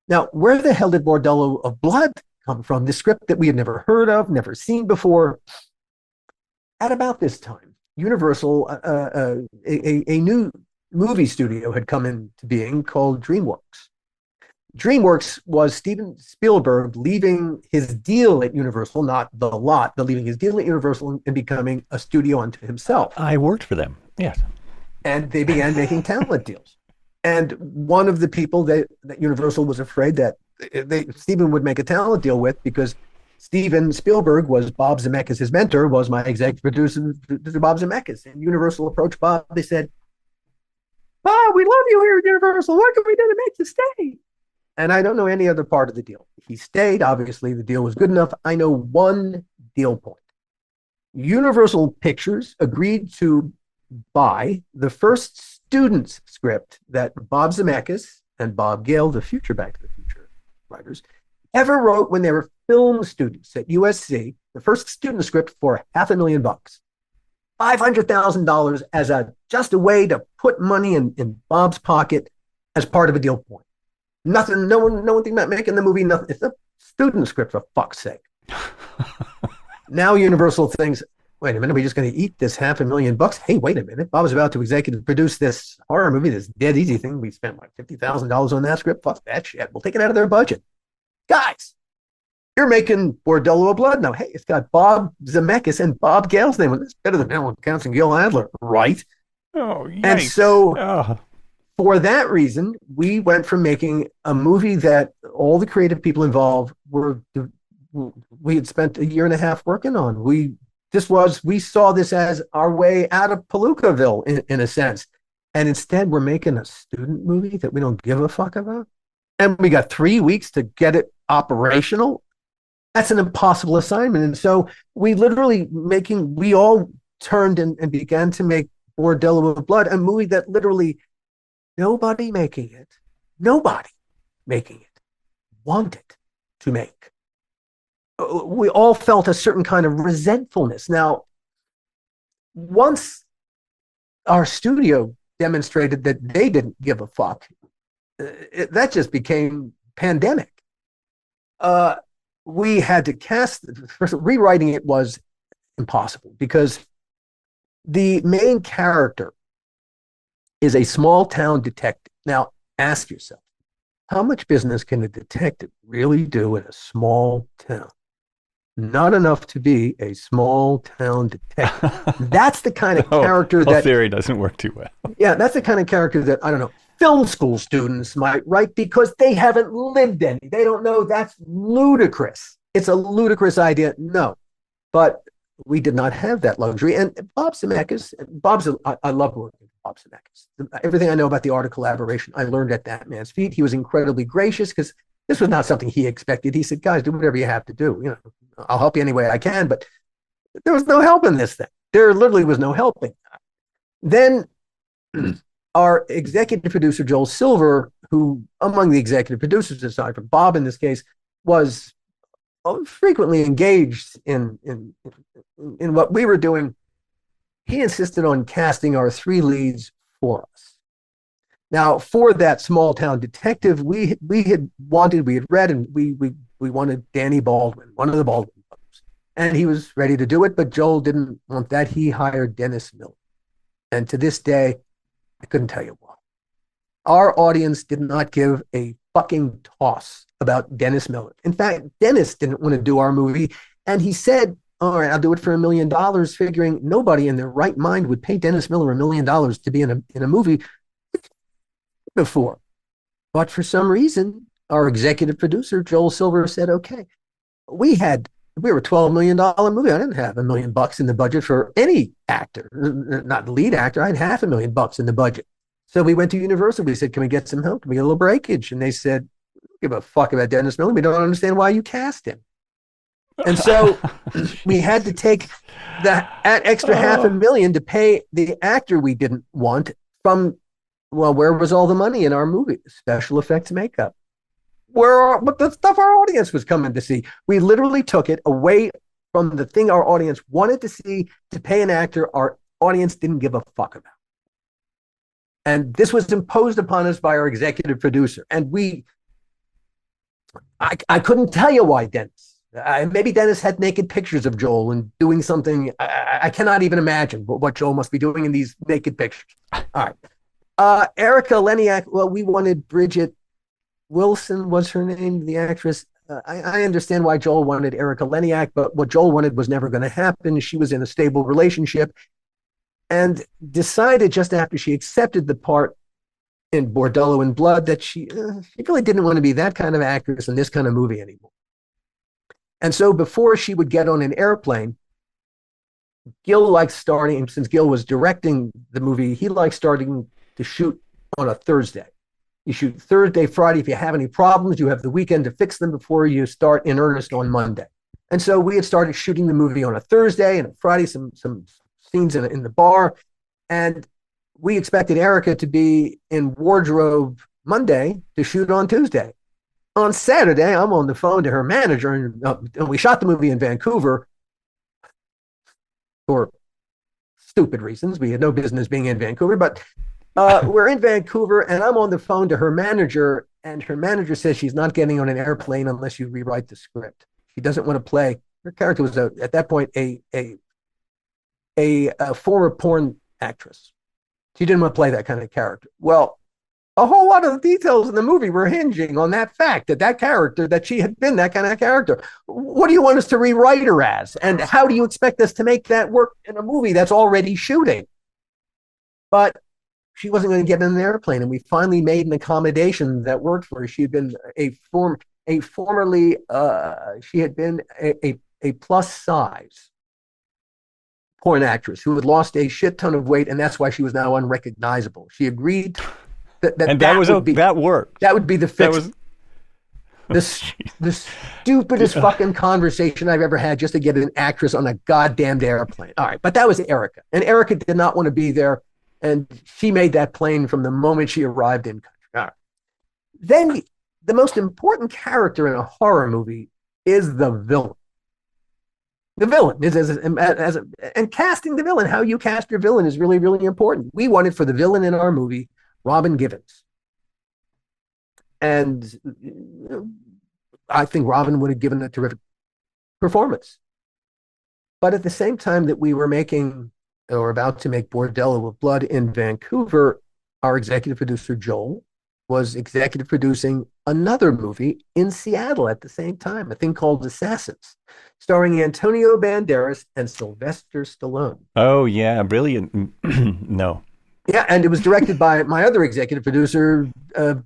Now, where the hell did Bordello of Blood come from? The script that we had never heard of, never seen before. At about this time, Universal, a new movie studio had come into being called DreamWorks. DreamWorks was Steven Spielberg leaving his deal at Universal, not the lot, but leaving his deal at Universal and becoming a studio unto himself. I worked for them, yes. And they began making talent deals. And one of the people that Universal was afraid that Steven would make a talent deal with, because Steven Spielberg was Bob Zemeckis' mentor, was my executive producer, Bob Zemeckis. And Universal approached Bob. They said, "Bob, we love you here at Universal. What can we do to make you stay?" And I don't know any other part of the deal. He stayed. Obviously, the deal was good enough. I know one deal point. Universal Pictures agreed to buy the first student's script that Bob Zemeckis and Bob Gale, the future Back to the Future writers, ever wrote when they were film students at USC. The first student script for $500,000. $500,000 as just a way to put money in Bob's pocket as part of a deal point. Nothing, no one thinking about making the movie. Nothing. It's a student script, for fuck's sake. Now Universal thinks, wait a minute, we're just going to eat this $500,000. Hey, wait a minute. Bob was about to executive produce this horror movie, this Dead Easy thing. We spent like $50,000 on that script. Fuck that shit. We'll take it out of their budget. Guys, you're making Bordello of Blood now. Hey, it's got Bob Zemeckis and Bob Gale's name. It's better than Alan Katz and Gil Adler, right? Oh, yikes. And so for that reason, we went from making a movie that all the creative people involved we had spent 1.5 years working on. We saw this as our way out of Palookaville in a sense. And instead we're making a student movie that we don't give a fuck about. And we got 3 weeks to get it operational. That's an impossible assignment. And so we all turned and began to make Bordello of Blood, a movie that literally nobody making it, nobody making it wanted to make. We all felt a certain kind of resentfulness. Now, once our studio demonstrated that they didn't give a fuck, that just became pandemic. We had to cast, first, rewriting it was impossible because the main character is a small town detective. Now, ask yourself, how much business can a detective really do in a small town? Not enough to be a small town detective. That's the kind of character that theory doesn't work too well. Yeah, that's the kind of character that, I don't know, film school students might write because they haven't lived any. They don't know. That's ludicrous. It's a ludicrous idea. No, but we did not have that luxury. And Bob Zemeckis, I love working with Bob Zemeckis. Everything I know about the art of collaboration, I learned at that man's feet. He was incredibly gracious because this was not something he expected. He said, guys, do whatever you have to do. You know, I'll help you any way I can, but there was no help in this thing. There literally was no helping. Then our executive producer, Joel Silver, who among the executive producers, aside from Bob in this case, was frequently engaged in what we were doing, he insisted on casting our three leads for us. Now, for that small town detective, we had read, and we wanted Danny Baldwin, one of the Baldwin brothers, and he was ready to do it, but Joel didn't want that. He hired Dennis Miller, and to this day, I couldn't tell you why. Our audience did not give a fucking toss about Dennis Miller. In fact, Dennis didn't want to do our movie, and he said, all right, I'll do it for $1 million, figuring nobody in their right mind would pay Dennis Miller $1 million to be in a movie before. But for some reason, our executive producer, Joel Silver, said, okay, we were a $12 million movie. I didn't have $1 million in the budget for any actor, not the lead actor. I had $500,000 in the budget. So we went to Universal. We said, can we get some help? Can we get a little breakage? And they said, give a fuck about Dennis Miller. We don't understand why you cast him. And so we had to take that extra $500,000 to pay the actor we didn't want from, well, where was all the money in our movie? Special effects makeup. But the stuff our audience was coming to see. We literally took it away from the thing our audience wanted to see to pay an actor our audience didn't give a fuck about. And this was imposed upon us by our executive producer. And I couldn't tell you why Dennis. Maybe Dennis had naked pictures of Joel and doing something. I cannot even imagine what Joel must be doing in these naked pictures. All right. Erica Leniak, well, we wanted Bridget Wilson, was her name, the actress. I understand why Joel wanted Erica Leniak, but what Joel wanted was never going to happen. She was in a stable relationship and decided just after she accepted the part in Bordello and Blood that she really didn't want to be that kind of actress in this kind of movie anymore. And so before she would get on an airplane, Gil likes starting, since Gil was directing the movie, he likes starting to shoot on a Thursday. You shoot Thursday, Friday. If you have any problems, you have the weekend to fix them before you start in earnest on Monday. And so we had started shooting the movie on a Thursday, and on Friday, some scenes in the bar. And we expected Erica to be in wardrobe Monday to shoot on Tuesday. On Saturday, I'm on the phone to her manager, and we shot the movie in Vancouver for stupid reasons. We had no business being in Vancouver, but we're in Vancouver, and I'm on the phone to her manager, and her manager says she's not getting on an airplane unless you rewrite the script. She doesn't want to play. Her character was at that point a former porn actress. She didn't want to play that kind of character. Well, a whole lot of the details in the movie were hinging on that fact that character, that she had been that kind of character. What do you want us to rewrite her as? And how do you expect us to make that work in a movie that's already shooting? But she wasn't going to get in an airplane, and we finally made an accommodation that worked for her. She had been formerly she had been a plus size porn actress who had lost a shit ton of weight, and that's why she was now unrecognizable. She agreed that worked. That would be the fix. This the stupidest fucking conversation I've ever had just to get an actress on a goddamn airplane. All right, but that was Erica, and Erica did not want to be there, and she made that plain from the moment she arrived in country. All right. Then the most important character in a horror movie is the villain. The villain is and casting the villain, how you cast your villain is really, really important. We wanted for the villain in our movie, Robin Givens. And I think Robin would have given a terrific performance. But at the same time that we were making or about to make Bordello of Blood in Vancouver, our executive producer, Joel, was executive producing another movie in Seattle at the same time, a thing called Assassins, starring Antonio Banderas and Sylvester Stallone. Oh, yeah, brilliant. No. Yeah, and it was directed by my other executive producer,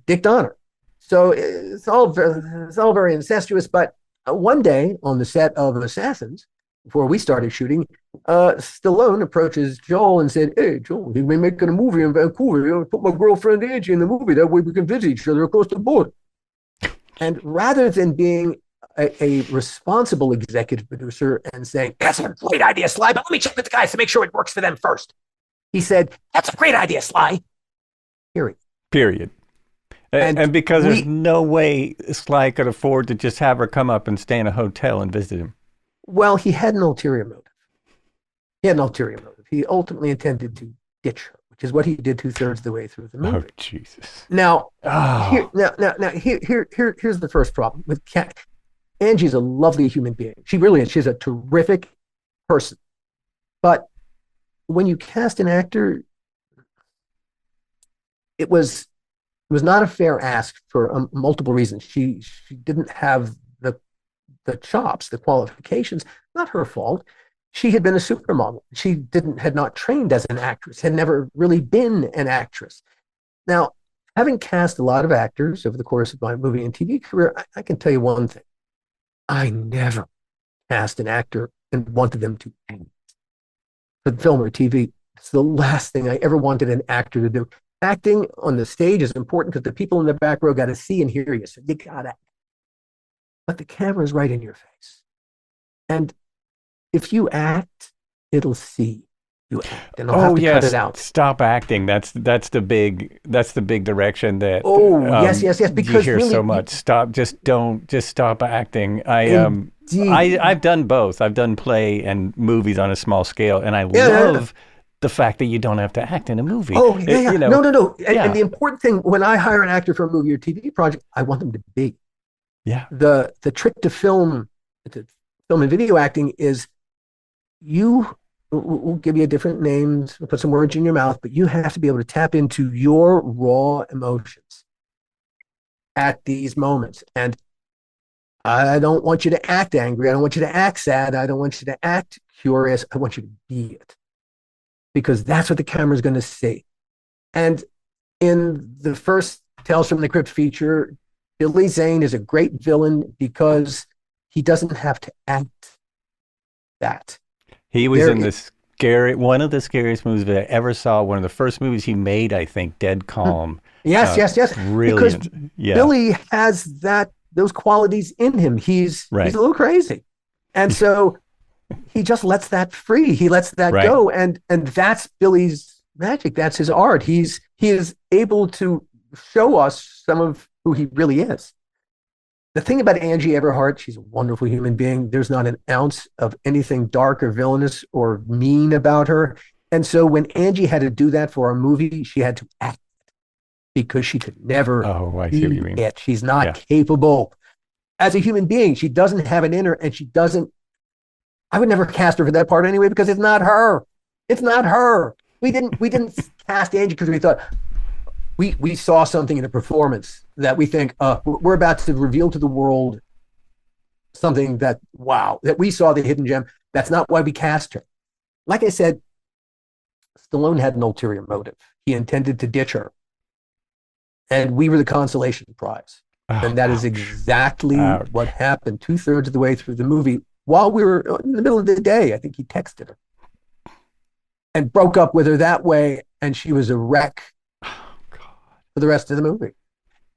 Dick Donner. So it's all very incestuous. But one day on the set of Assassins, before we started shooting, Stallone approaches Joel and said, "Hey, Joel, we've been making a movie in Vancouver. You know, put my girlfriend Angie in the movie. That way we can visit each other across the border." And rather than being a responsible executive producer and saying, "That's a great idea, Sly, but let me check with the guys to make sure it works for them first," he said, "That's a great idea, Sly." Period. And because there's no way Sly could afford to just have her come up and stay in a hotel and visit him. Well, he had an ulterior motive. He ultimately intended to ditch her, which is what he did 2/3 of the way through the movie. Oh, Jesus. Now, here's the first problem with Kat. Angie's a lovely human being. She really is. She's a terrific person. But when you cast an actor, it was not a fair ask for multiple reasons. She didn't have the chops, the qualifications. Not her fault. She had been a supermodel. She had not trained as an actress, had never really been an actress. Now, having cast a lot of actors over the course of my movie and TV career, I can tell you one thing. I never cast an actor and wanted them to act for film or TV. It's the last thing I ever wanted an actor to do. Acting on the stage is important because the people in the back row got to see and hear you. So you got to. But the camera's right in your face. And if you act, it'll see you act. And I'll have to cut it out. Stop acting. That's the big direction that yes. Because you hear really, so much. Just stop acting. I've done both. I've done play and movies on a small scale, and I love the fact that you don't have to act in a movie. Oh, yeah. You know, no. And the important thing when I hire an actor for a movie or TV project, I want them to be. Yeah. The trick to film and video acting is we'll give you a different names, we'll put some words in your mouth, but you have to be able to tap into your raw emotions at these moments. And I don't want you to act angry. I don't want you to act sad. I don't want you to act curious. I want you to be it. Because that's what the camera is going to see. And in the first Tales from the Crypt feature, Billy Zane is a great villain because he doesn't have to act that. He was one of the scariest movies that I ever saw. One of the first movies he made, I think, Dead Calm. Yes. Brilliant. Because Billy has those qualities in him. He's a little crazy. And so he just lets that free. He lets that go. And that's Billy's magic. That's his art. He is able to show us some of who he really is. The thing about Angie Everhart, she's a wonderful human being. There's not an ounce of anything dark or villainous or mean about her. And so when Angie had to do that for our movie, she had to act because she could never I see what you mean. it. She's not capable. As a human being, she doesn't have it in her, and she doesn't. I would never cast her for that part anyway because it's not her. It's not her. We didn't cast Angie because we thought we saw something in a performance that we think we're about to reveal to the world something that we saw the hidden gem. That's not why we cast her. Like I said, Stallone had an ulterior motive. He intended to ditch her. And we were the consolation prize. And that is exactly what happened 2/3 of the way through the movie. While we were in the middle of the day, I think he texted her and broke up with her that way. And she was a wreck for the rest of the movie.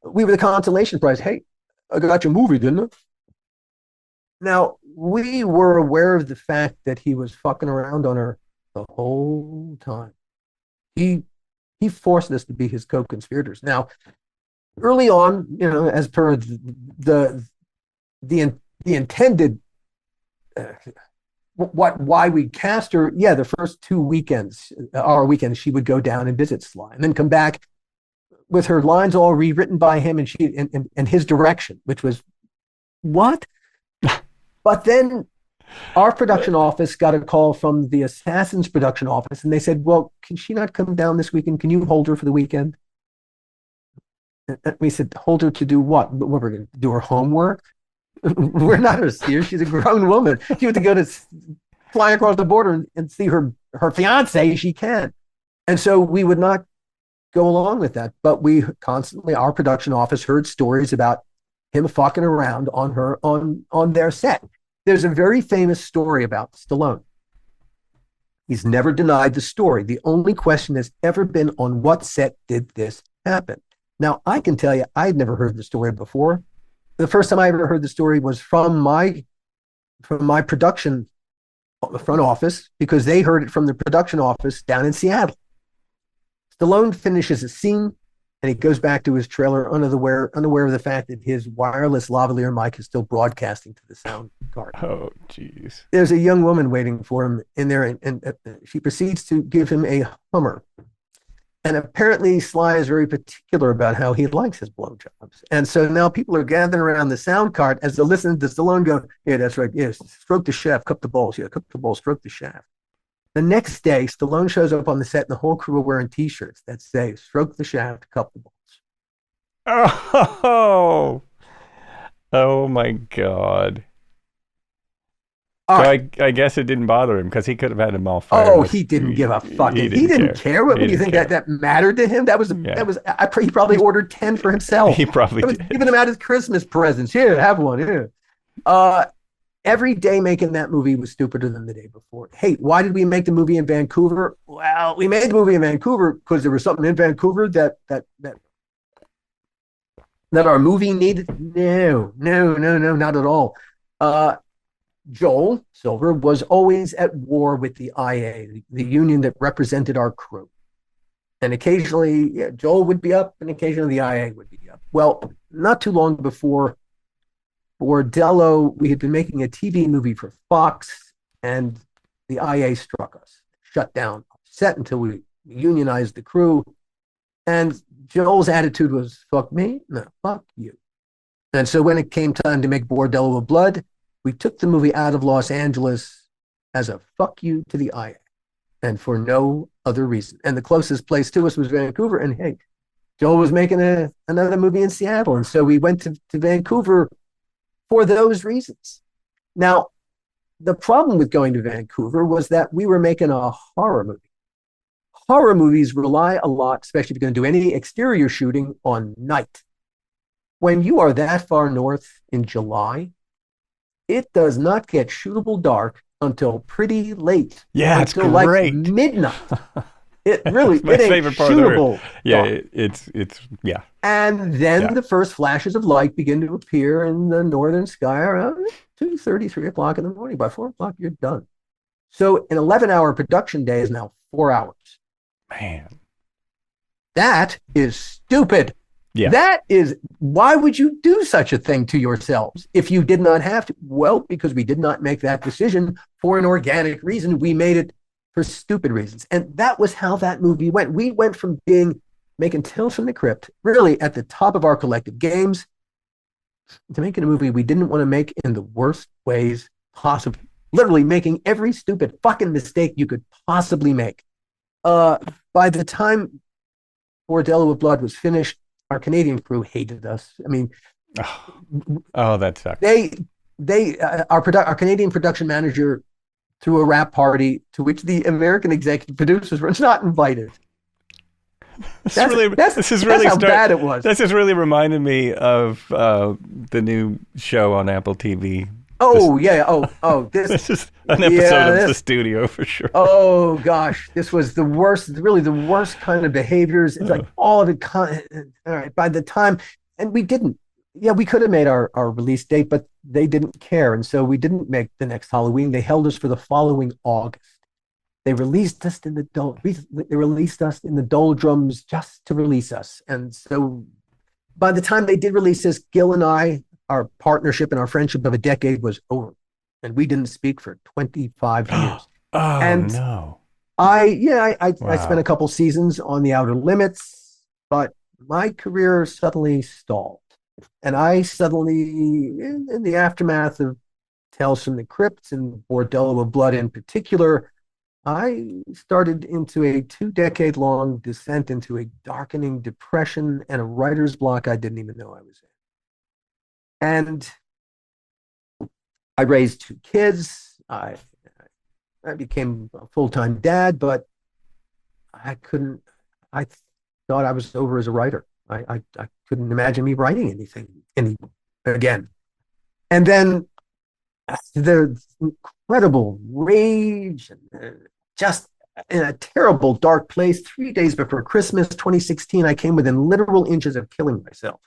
We were the consolation prize. Hey, I got your movie, didn't I? Now, we were aware of the fact that he was fucking around on her the whole time. He he forced us to be his co-conspirators. Now, early on, as per the intended why we cast her, yeah, the first 2 weekends, our weekends, she would go down and visit Sly, and then come back with her lines all rewritten by him and his direction, which was what? But then our production office got a call from the Assassins production office, and they said, "Well, can she not come down this weekend? Can you hold her for the weekend?" And we said, "Hold her to do what? What, we're going to do her homework? We're not her seers. She's a grown woman. She wants to go to fly across the border and see her fiance. She can't." And so we would not go along with that. But we constantly, our production office heard stories about him fucking around on their set. There's a very famous story about Stallone. He's never denied the story. The only question has ever been, on what set did this happen? Now, I can tell you, I'd never heard the story before. The first time I ever heard the story was from my production front office, because they heard it from the production office down in Seattle. Stallone finishes a scene, and he goes back to his trailer unaware of the fact that his wireless lavalier mic is still broadcasting to the sound card. Oh, jeez. There's a young woman waiting for him in there, and she proceeds to give him a Hummer. And apparently Sly is very particular about how he likes his blowjobs. And so now people are gathering around the sound card as they're listening to Stallone go, "Yeah, that's right. Yes, stroke the shaft, cup the balls. Yeah, cup the balls, stroke the shaft." The next day, Stallone shows up on the set, and the whole crew are wearing T-shirts that say, "Stroke the shaft, cup the balls." Oh, oh my God. All So right. I guess it didn't bother him, because he could have had him all fired. Oh, he didn't give a fuck. He didn't care. What do you think that mattered to him? He probably ordered 10 for himself. He probably was did. giving him out his Christmas presents. Here, have one. Here. Every day making that movie was stupider than the day before. Hey, why did we make the movie in Vancouver? Well, we made the movie in Vancouver because there was something in Vancouver that our movie needed. No, not at all. Joel Silver was always at war with the IA, the union that represented our crew. And occasionally, Joel would be up, and occasionally the IA would be up. Well, not too long before Bordello, we had been making a TV movie for Fox, and the IA struck us, shut down set until we unionized the crew. And Joel's attitude was, "Fuck me? No, fuck you." And so when it came time to make Bordello of Blood, we took the movie out of Los Angeles as a fuck you to the IA, and for no other reason. And the closest place to us was Vancouver. And hey, Joel was making another movie in Seattle. And so we went to Vancouver for those reasons. Now, the problem with going to Vancouver was that we were making a horror movie. Horror movies rely a lot, especially if you're going to do any exterior shooting, on night. When you are that far north in July, it does not get shootable dark until pretty late. Yeah, it's great. Like midnight. It really, my it ain't favorite part shootable. Of the yeah, it's yeah. And then the first flashes of light begin to appear in the northern sky around 2:30, 3 o'clock in the morning. By 4 o'clock, you're done. So an 11-hour production day is now 4 hours. Man. That is stupid. Yeah. That is, why would you do such a thing to yourselves if you did not have to? Well, because we did not make that decision for an organic reason. We made it for stupid reasons. And that was how that movie went. We went from making Tales from the Crypt, really at the top of our collective games, to making a movie we didn't want to make in the worst ways possible. Literally making every stupid fucking mistake you could possibly make. By the time Bordello of Blood was finished, our Canadian crew hated us. I mean, oh, that sucks. Our Canadian production manager threw a rap party to which the American executive producers were not invited. This is really how bad it was. This is really reminding me of the new show on Apple TV. Oh, This is an episode of The Studio for sure. Oh gosh, this was the worst, really the worst kind of behaviors. It's like all of it. All right, by the time, and we didn't. yeah, we could have made our release date, but they didn't care. And so we didn't make the next Halloween. They held us for the following August. They released us in the doldrums just to release us. And so by the time they did release this, Gil and I, our partnership and our friendship of a decade was over. And we didn't speak for 25 years. Oh And no. I spent a Wow. couple seasons on the Outer Limits, but my career suddenly stalled. And I suddenly, in the aftermath of Tales from the Crypt and Bordello of Blood in particular, I started into a 2 decade long descent into a darkening depression and a writer's block I didn't even know I was in. And I raised 2 kids. I became a full-time dad, but I couldn't, I thought I was over as a writer. I couldn't imagine me writing any again. And then the incredible rage and just in a terrible dark place. 3 days before Christmas 2016, I came within literal inches of killing myself.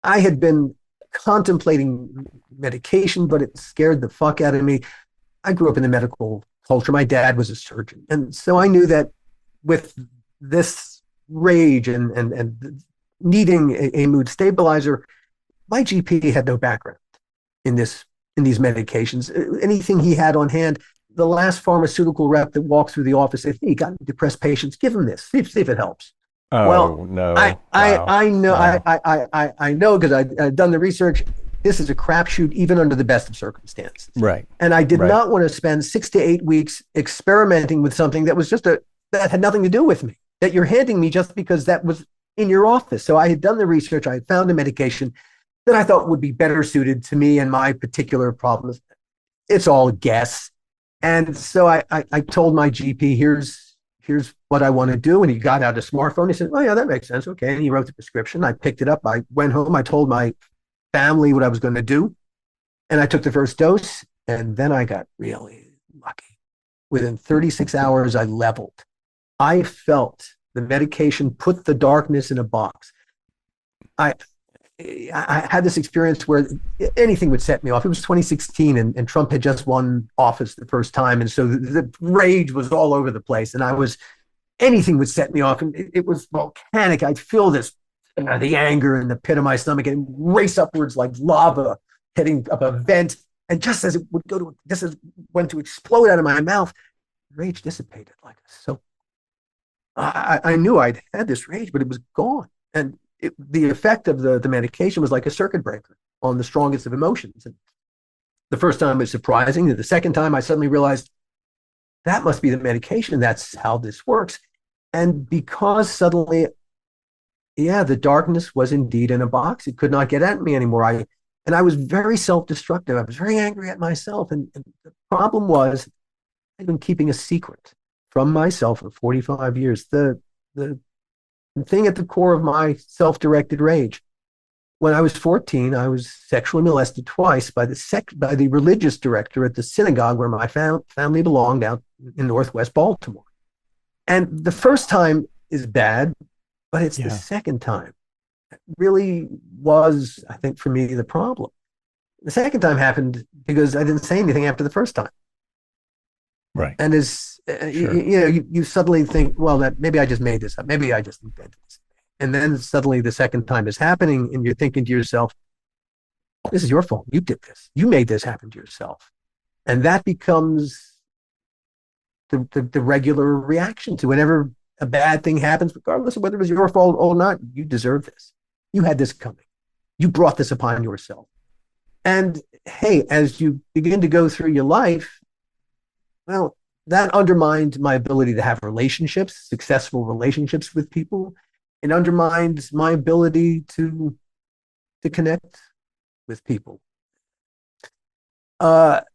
I had been contemplating medication, but it scared the fuck out of me. I grew up in the medical culture. My dad was a surgeon. And so I knew that with this rage and needing a mood stabilizer, my GP had no background in these medications. Anything he had on hand, the last pharmaceutical rep that walked through the office said, "Hey, you got depressed patients, give them this, see if it helps." Well, Oh no. Wow. I know Wow. I know because I've done the research. This is a crapshoot, even under the best of circumstances. Right. And I did Right. not want to spend 6 to 8 weeks experimenting with something that was that had nothing to do with me, that you're handing me just because that was in your office. So I had done the research. I had found a medication that I thought would be better suited to me and my particular problems. It's all a guess. And so I told my GP, here's what I want to do. And he got out a smartphone. He said, "Oh, yeah, that makes sense." Okay. And he wrote the prescription. I picked it up. I went home. I told my family what I was going to do. And I took the first dose. And then I got really lucky. Within 36 hours, I leveled. I felt the medication put the darkness in a box. I, I had this experience where anything would set me off. It was 2016, and Trump had just won office the first time. And so the rage was all over the place. And anything would set me off. And it was volcanic. I'd feel this, the anger in the pit of my stomach and race upwards like lava heading up a vent. And just as it would just as it went to explode out of my mouth, rage dissipated like so. I knew I'd had this rage, but it was gone. And the effect of the medication was like a circuit breaker on the strongest of emotions. And the first time was surprising. The second time, I suddenly realized that must be the medication. That's how this works. And because suddenly, yeah, the darkness was indeed in a box. It could not get at me anymore. I was very self-destructive. I was very angry at myself. And the problem was I'd been keeping a secret from myself for 45 years. The thing at the core of my self-directed rage. When I was 14, I was sexually molested twice by the religious director at the synagogue where my family belonged out in Northwest Baltimore. And the first time is bad, but it's the second time that really was, I think, for me, the problem. The second time happened because I didn't say anything after the first time. Right. And you suddenly think, well, that maybe I just made this up. Maybe I just invented this. And then suddenly the second time is happening, and you're thinking to yourself, this is your fault. You did this. You made this happen to yourself. And that becomes the regular reaction to whenever a bad thing happens, regardless of whether it was your fault or not. You deserve this. You had this coming. You brought this upon yourself. And hey, as you begin to go through your life, well, that undermined my ability to have relationships, successful relationships with people. It undermines my ability to connect with people. But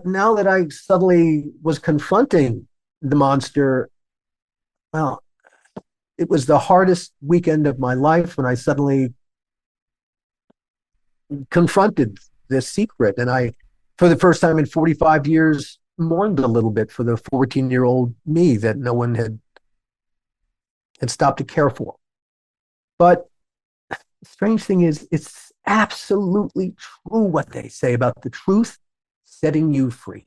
now that I suddenly was confronting the monster, well, it was the hardest weekend of my life when I suddenly confronted this secret. And I, for the first time in 45 years, mourned a little bit for the 14-year-old me that no one had stopped to care for. But the strange thing is, it's absolutely true what they say about the truth setting you free.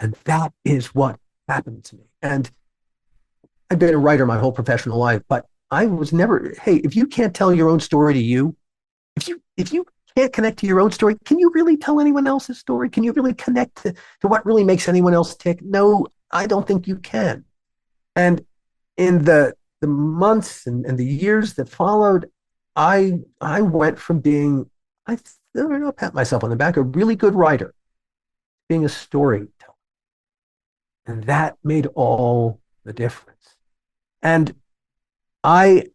And that is what happened to me. And I've been a writer my whole professional life, but I was never, hey, if you can't tell your own story to you, if you can't connect to your own story, can you really tell anyone else's story? Can you really connect to what really makes anyone else tick? No, I don't think you can. And in the months and the years that followed, I went from being, I don't know, pat myself on the back, a really good writer, being a storyteller. And that made all the difference. And I've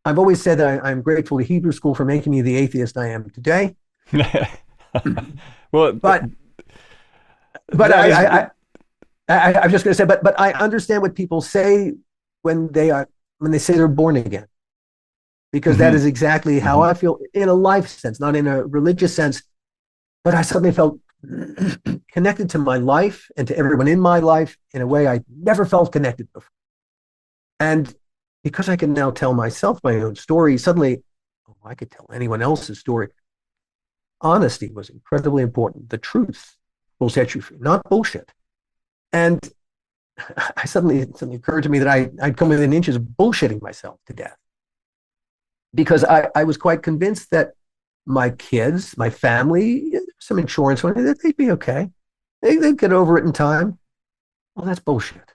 always said that I'm grateful to Hebrew school for making me the atheist I am today. Well, but I'm just going to say, but I understand what people say when they say they're born again, because that is exactly how I feel in a life sense, not in a religious sense. But I suddenly felt connected to my life and to everyone in my life in a way I never felt connected before. And because I can now tell myself my own story, suddenly, I could tell anyone else's story. Honesty was incredibly important. The truth will set you free, not bullshit. And it occurred to me that I'd come within inches of bullshitting myself to death, because I was quite convinced that my kids, my family, some insurance money, that they'd be okay. They'd get over it in time. Well, that's bullshit.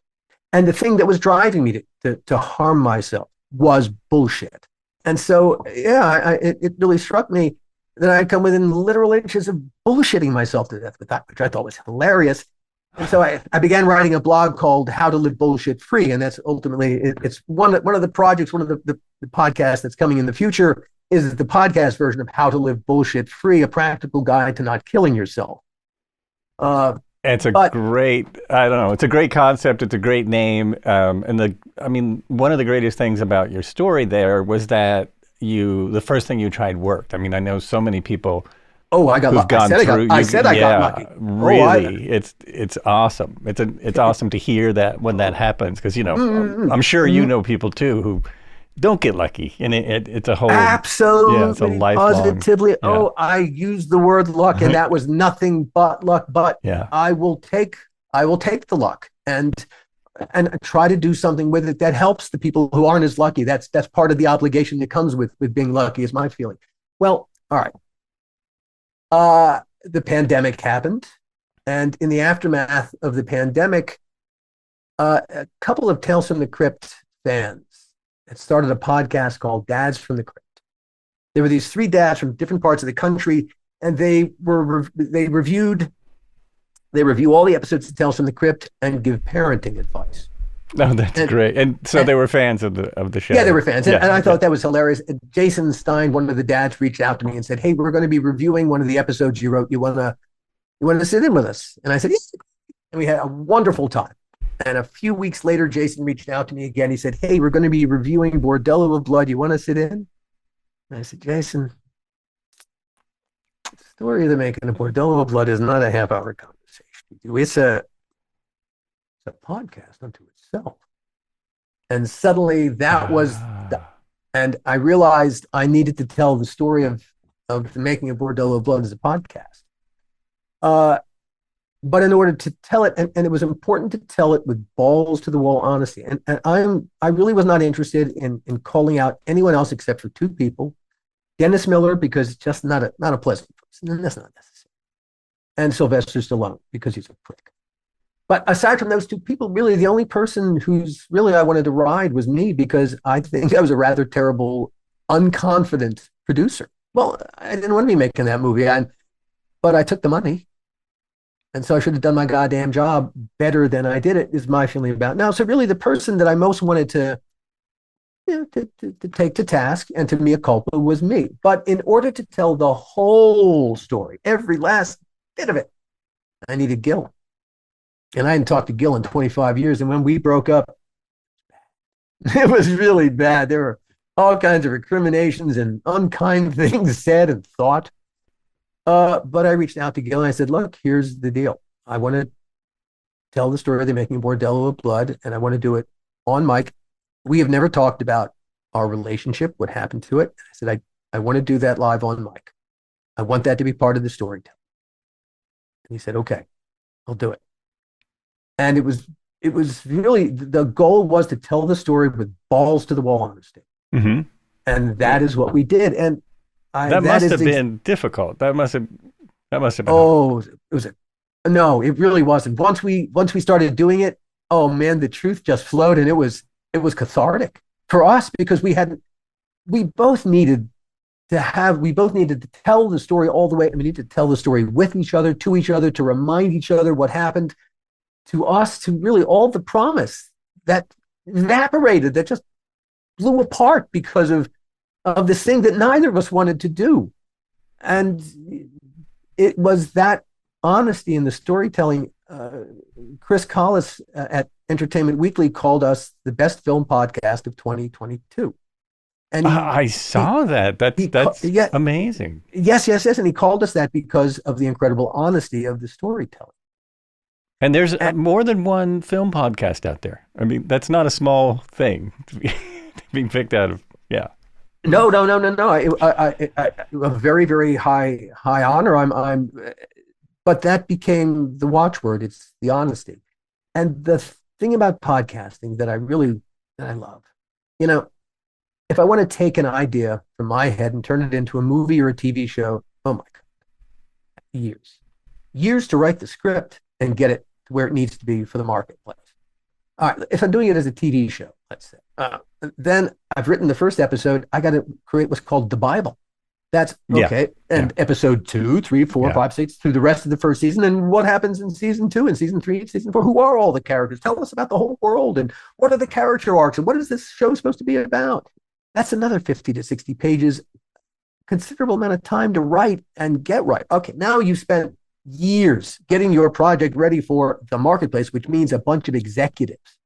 And the thing that was driving me to harm myself was bullshit. And so, it really struck me that I'd come within literal inches of bullshitting myself to death with that, which I thought was hilarious. And so I began writing a blog called How to Live Bullshit Free. And that's ultimately, it's one of the projects, one of the podcasts that's coming in the future is the podcast version of How to Live Bullshit Free, a practical guide to not killing yourself. It's a great, I don't know, it's a great concept. It's a great name. One of the greatest things about your story there was that the first thing you tried worked. I mean, I know so many people. Oh, I got lucky. I said I got lucky. Really, it's awesome. It's awesome to hear that when that happens, because I'm sure you know people too who don't get lucky, and it's a whole absolutely it's a lifelong, positively. I used the word luck, and that was nothing but luck. But I will take the luck and try to do something with it that helps the people who aren't as lucky. That's part of the obligation that comes with being lucky, is my feeling. Well, all right. The pandemic happened, and in the aftermath of the pandemic, a couple of Tales from the Crypt fans had started a podcast called Dads from the Crypt. There were these three dads from different parts of the country, and they review all the episodes of Tales from the Crypt and give parenting advice. Oh, that's great. And so they were fans of the show. Yeah, they were fans. And I thought that was hilarious. And Jason Stein, one of the dads, reached out to me and said, "Hey, we're going to be reviewing one of the episodes you wrote. You want to sit in with us?" And I said, "Yes." And we had a wonderful time. And a few weeks later, Jason reached out to me again. He said, "Hey, we're going to be reviewing Bordello of Blood. You want to sit in?" And I said, "Jason, the story of the making of Bordello of Blood is not a half-hour conversation. It's a podcast unto itself." And suddenly that was, and I realized I needed to tell the story of the making of Bordello of Blood as a podcast. But in order to tell it, and it was important to tell it with balls to the wall honesty. And I really was not interested in calling out anyone else except for two people. Dennis Miller, because it's just not a pleasant person, and that's not necessary. And Sylvester Stallone, because he's a prick. But aside from those two people, really the only person who's really I wanted to ride was me, because I think I was a rather terrible, unconfident producer. Well, I didn't want to be making that movie, but I took the money. And so I should have done my goddamn job better than I did it, is my feeling about it now. So really the person that I most wanted to take to task and to mea culpa was me. But in order to tell the whole story, every last bit of it, I needed Gil. And I hadn't talked to Gil in 25 years. And when we broke up, it was really bad. There were all kinds of recriminations and unkind things said and thought. But I reached out to Gil and I said, "Look, here's the deal. I want to tell the story of the making of Bordello of Blood, and I want to do it on mic. We have never talked about our relationship, what happened to it." I said, I want to do that live on mic. I want that to be part of the storytelling. And he said, okay, I'll do it. And it was really, the goal was to tell the story with balls to the wall honesty. Mm-hmm. And that is what we did. And that must have been difficult. That must have been. Oh, it was no, it really wasn't. Once we started doing it, oh man, the truth just flowed, and it was cathartic for us because we both needed to tell the story all the way. We needed to tell the story with each other, to each other, to remind each other what happened to us, to really all the promise that evaporated, that just blew apart because of this thing that neither of us wanted to do. And it was that honesty in the storytelling. Chris Collis at Entertainment Weekly called us the best film podcast of 2022. And I saw that. That's amazing. Yes. And he called us that because of the incredible honesty of the storytelling. And there's more than one film podcast out there. I mean, that's not a small thing to be picked out of. Yeah. No. A very, very high honor. But that became the watchword. It's the honesty. And the thing about podcasting that I love, if I want to take an idea from my head and turn it into a movie or a TV show, oh my God, years to write the script and get it to where it needs to be for the marketplace. All right, if I'm doing it as a TV show, let's say, then I've written the first episode. I got to create what's called the Bible. That's okay. And episode 2, 3, 4, 5, 6, through the rest of the first season. And what happens in season 2 and season 3 and season 4? Who are all the characters? Tell us about the whole world. And what are the character arcs? And what is this show supposed to be about? That's another 50 to 60 pages, considerable amount of time to write and get right. Okay, now you spent years getting your project ready for the marketplace, which means a bunch of executives.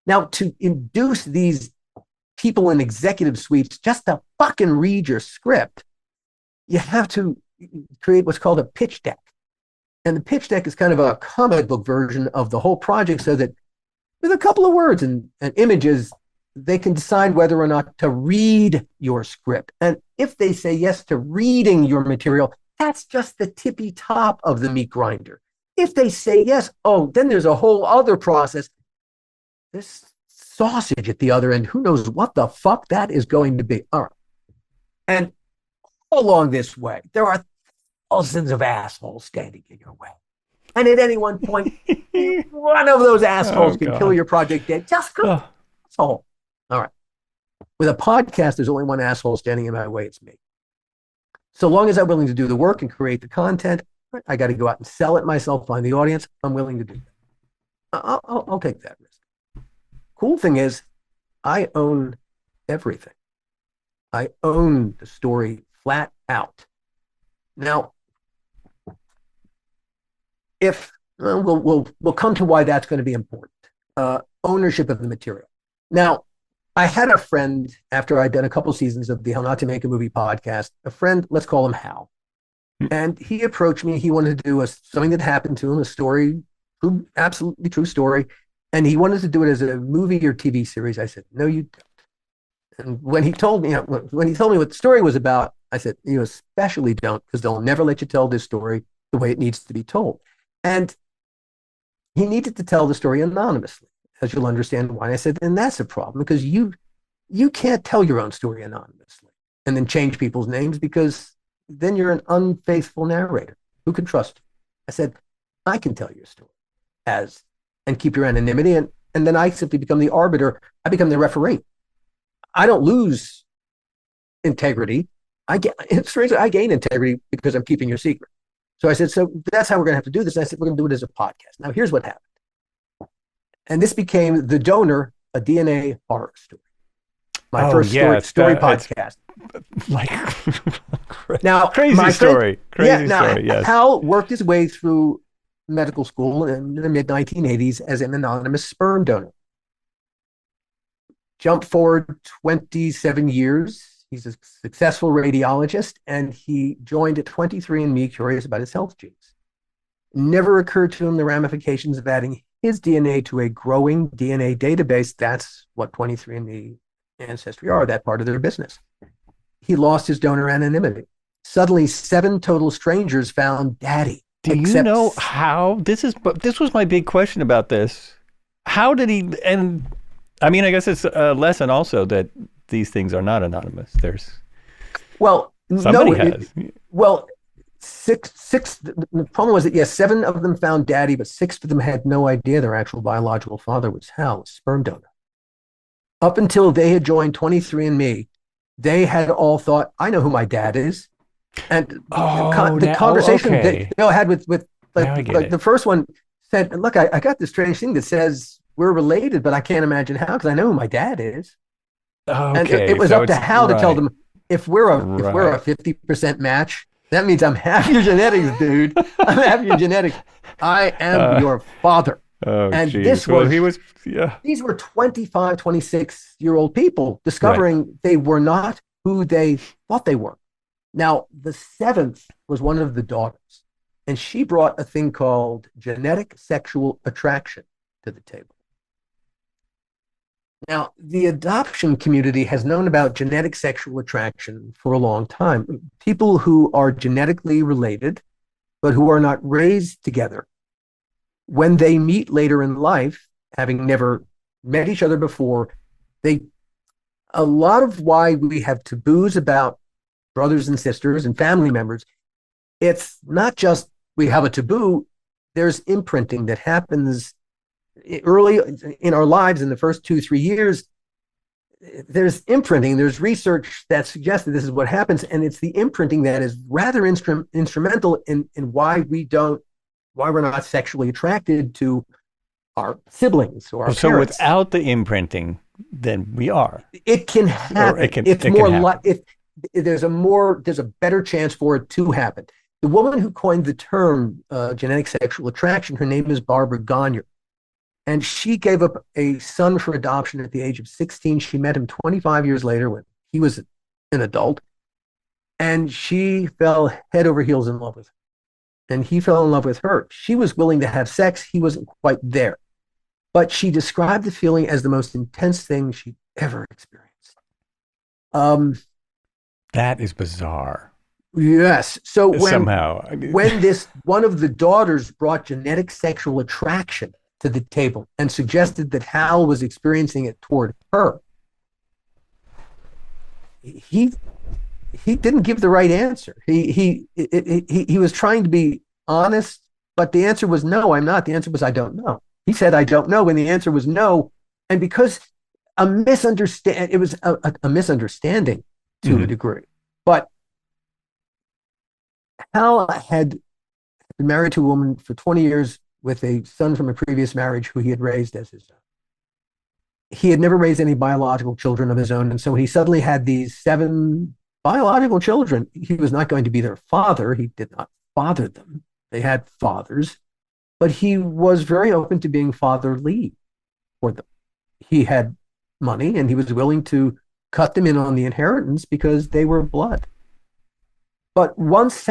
Now, to induce these people in executive suites just to fucking read your script, you have to create what's called a pitch deck. And the pitch deck is kind of a comic book version of the whole project so that with a couple of words and images, they can decide whether or not to read your script. And if they say yes to reading your material, that's just the tippy top of the meat grinder. If they say yes, then there's a whole other process. This sausage at the other end, who knows what the fuck that is going to be. All right. And along this way, there are thousands of assholes standing in your way. And at any one point, one of those assholes can kill your project dead. Just go. That's all. All right. With a podcast, there's only one asshole standing in my way. It's me. So long as I'm willing to do the work and create the content, I got to go out and sell it myself, find the audience. I'm willing to do that. I'll take that risk. Cool thing is, I own everything. I own the story flat out. Now, if we'll come to why that's going to be important. Ownership of the material. Now, I had a friend after I'd done a couple seasons of the How Not to Make a Movie podcast, a friend, let's call him Hal. And he approached me. He wanted to do something that happened to him, a story, absolutely true story. And he wanted to do it as a movie or TV series. I said, no, you don't. And when he told me what the story was about, I said, you especially don't, because they'll never let you tell this story the way it needs to be told. And he needed to tell the story anonymously, as you'll understand why. I said, and that's a problem, because you can't tell your own story anonymously and then change people's names, because then you're an unfaithful narrator. Who can trust you? I said, I can tell your story and keep your anonymity, and then I simply become the arbiter. I become the referee. I don't lose integrity. I gain integrity because I'm keeping your secret. So I said, so that's how we're going to have to do this. And I said, we're going to do it as a podcast. Now, here's what happened. And this became The Donor, a DNA horror story. My first story podcast. Now, crazy story. Yes. Hal worked his way through medical school in the mid-1980s as an anonymous sperm donor. Jump forward 27 years. He's a successful radiologist, and he joined at 23andMe, curious about his health genes. Never occurred to him the ramifications of adding his DNA to a growing DNA database. That's what 23andMe Ancestry are, that part of their business. he lost his donor anonymity. Suddenly, 7 total strangers found Daddy. Do you know how this was my big question about this? How did he? And I mean, I guess it's a lesson also that these things are not anonymous. There's somebody has. Well, six. The problem was that yes, 7 of them found Daddy, but 6 of them had no idea their actual biological father was Hal, a sperm donor. Up until they had joined 23andMe, they had all thought, "I know who my dad is." And the conversation they had with the first one said, "Look, I got this strange thing that says we're related, but I can't imagine how because I know who my dad is." And it was up to Hal to tell them, if we're a 50% match, that means I'm half your genetics, dude. I'm half your genetics. I am your father. And these were 25, 26-year-old people discovering they were not who they thought they were. Now, the 7th was one of the daughters, and she brought a thing called genetic sexual attraction to the table. Now, the adoption community has known about genetic sexual attraction for a long time. People who are genetically related, but who are not raised together, when they meet later in life, having never met each other before, a lot of why we have taboos about brothers and sisters and family members, it's not just we have a taboo, there's imprinting that happens early in our lives in the first 2-3 years. There's imprinting, there's research that suggests that this is what happens, and it's the imprinting that is rather instrumental in why we're not sexually attracted to our siblings or our parents. So without the imprinting, then we are. It can happen. There's a better chance for it to happen. The woman who coined the term genetic sexual attraction, her name is Barbara Gagne. And she gave up a son for adoption at the age of 16. She met him 25 years later when he was an adult. And she fell head over heels in love with him. And he fell in love with her. She was willing to have sex. He wasn't quite there. But she described the feeling as the most intense thing she'd ever experienced. That is bizarre. Yes. So when one of the daughters brought genetic sexual attraction to the table and suggested that Hal was experiencing it toward her, he didn't give the right answer. He was trying to be honest, but the answer was no, I'm not. The answer was I don't know. He said I don't know, and the answer was no. And because it was a misunderstanding to a degree. But Hal had been married to a woman for 20 years with a son from a previous marriage who he had raised as his son. He had never raised any biological children of his own, and so he suddenly had these 7 biological children. He was not going to be their father. He did not father them. They had fathers, but he was very open to being fatherly for them. He had money, and he was willing to cut them in on the inheritance because they were blood. But once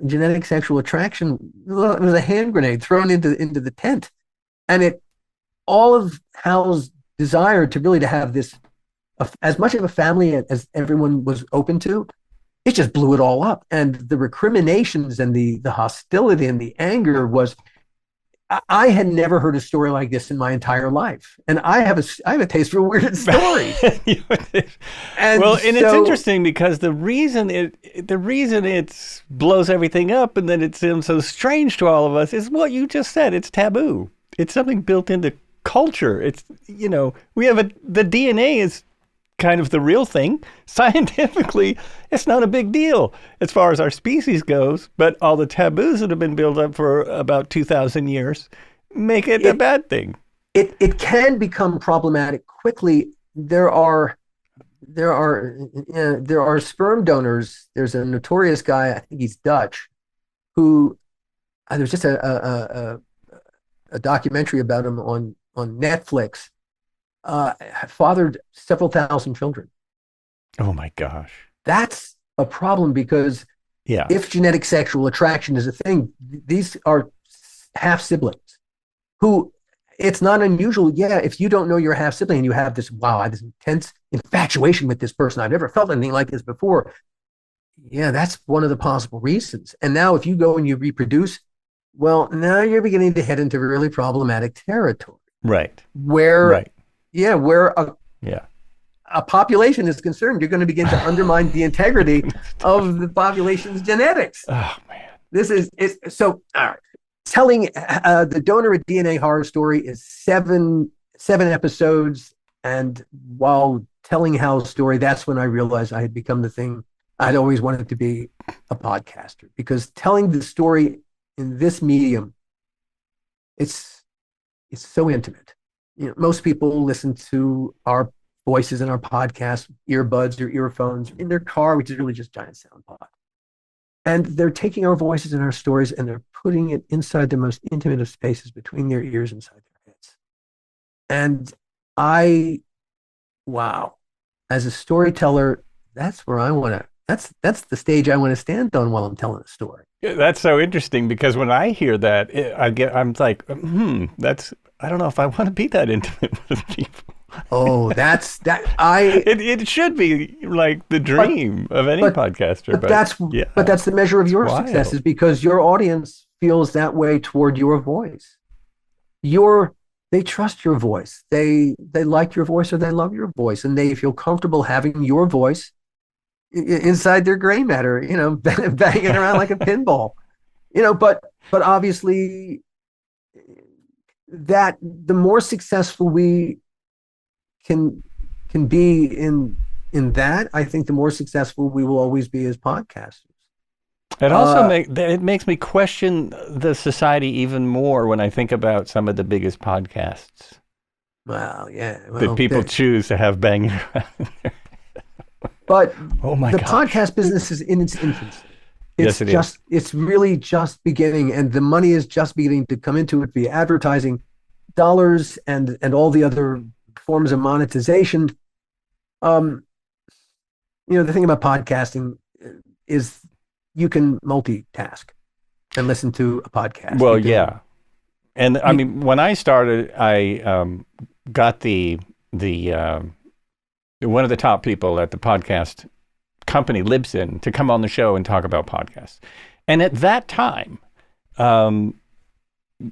genetic sexual attraction, it was a hand grenade thrown into the tent, and all of Hal's desire to have this as much of a family as everyone was open to, it just blew it all up. And the recriminations and the hostility and the anger was. I had never heard a story like this in my entire life, and I have a taste for weird stories. And it's interesting because the reason it blows everything up and then it seems so strange to all of us is what you just said. It's taboo. It's something built into culture. It's we have the DNA is kind of the real thing. Scientifically, it's not a big deal as far as our species goes, but all the taboos that have been built up for about 2,000 years make it a bad thing. It can become problematic quickly. There are sperm donors. There's a notorious guy, I think he's Dutch, who there's just a documentary about him on Netflix. Fathered several thousand children. Oh my gosh. That's a problem because if genetic sexual attraction is a thing, these are half siblings who it's not unusual. Yeah, if you don't know your half sibling and you have this, wow, I have this intense infatuation with this person. I've never felt anything like this before. Yeah, that's one of the possible reasons. And now if you go and you reproduce, well, now you're beginning to head into really problematic territory Right. where, Right. yeah, where Yeah. a population is concerned, you're going to begin to undermine the integrity of the population's genetics. Oh man. This is so. All right. Telling the donor a DNA horror story is seven episodes, and while telling Hal's story, that's when I realized I had become the thing I'd always wanted to be, a podcaster. Because telling the story in this medium, it's so intimate. Most people listen to our voices in our podcast, earbuds or earphones in their car, which is really just giant sound pod. And they're taking our voices and our stories and they're putting it inside the most intimate of spaces between their ears, inside their heads. And wow, as a storyteller, that's where I want to, that's the stage I want to stand on while I'm telling a story. Yeah, that's so interesting because when I hear that, I'm like, I don't know if I want to be that intimate with people. Oh, It should be like the dream of any podcaster. But that's the measure of your success, is because your audience feels that way toward your voice. They trust your voice. They like your voice or they love your voice, and they feel comfortable having your voice inside their gray matter, banging around like a pinball, but obviously that the more successful we can be in that, I think the more successful we will always be as podcasters. It also makes me question the society even more when I think about some of the biggest podcasts. Well, yeah. That people choose to have banging around. But the podcast business is in its infancy. It's really just beginning, and the money is just beginning to come into it via advertising dollars and all the other forms of monetization. The thing about podcasting is you can multitask and listen to a podcast. Well, yeah. And I mean, when I started, I got the one of the top people at the podcast company, Libsyn, to come on the show and talk about podcasts. And at that time, the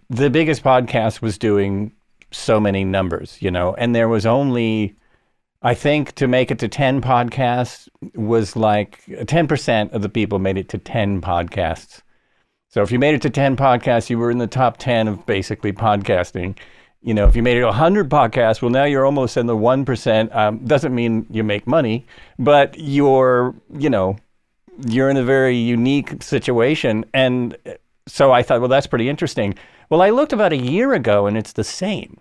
biggest podcast was doing so many numbers, and there was only, I think, to make it to 10 podcasts was like 10% of the people made it to 10 podcasts. So if you made it to 10 podcasts, you were in the top 10 of basically podcasting. If you made it to 100 podcasts, well, now you're almost in the 1%. Doesn't mean you make money, but you're in a very unique situation. And so I thought, well, that's pretty interesting. Well, I looked about a year ago and it's the same.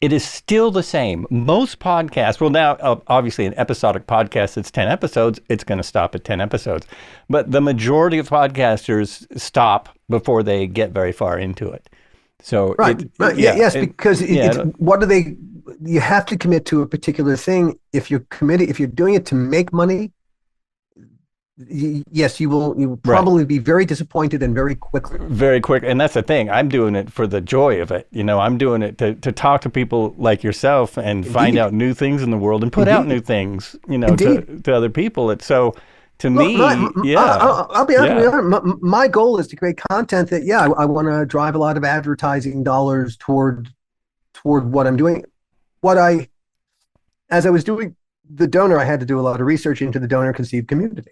It is still the same. Most podcasts, well, now, obviously, an episodic podcast, it's 10 episodes. It's going to stop at 10 episodes. But the majority of podcasters stop before they get very far into it. So because what do they? You have to commit to a particular thing. If you're doing it to make money, yes, you will probably be very disappointed and very quickly. Very quick, and that's the thing. I'm doing it for the joy of it. I'm doing it to talk to people like yourself and find out new things in the world and put out new things, to other people. It's so. To me, I'll be honest. My goal is to create content that, I want to drive a lot of advertising dollars toward what I'm doing. As I was doing the donor, I had to do a lot of research into the donor conceived community.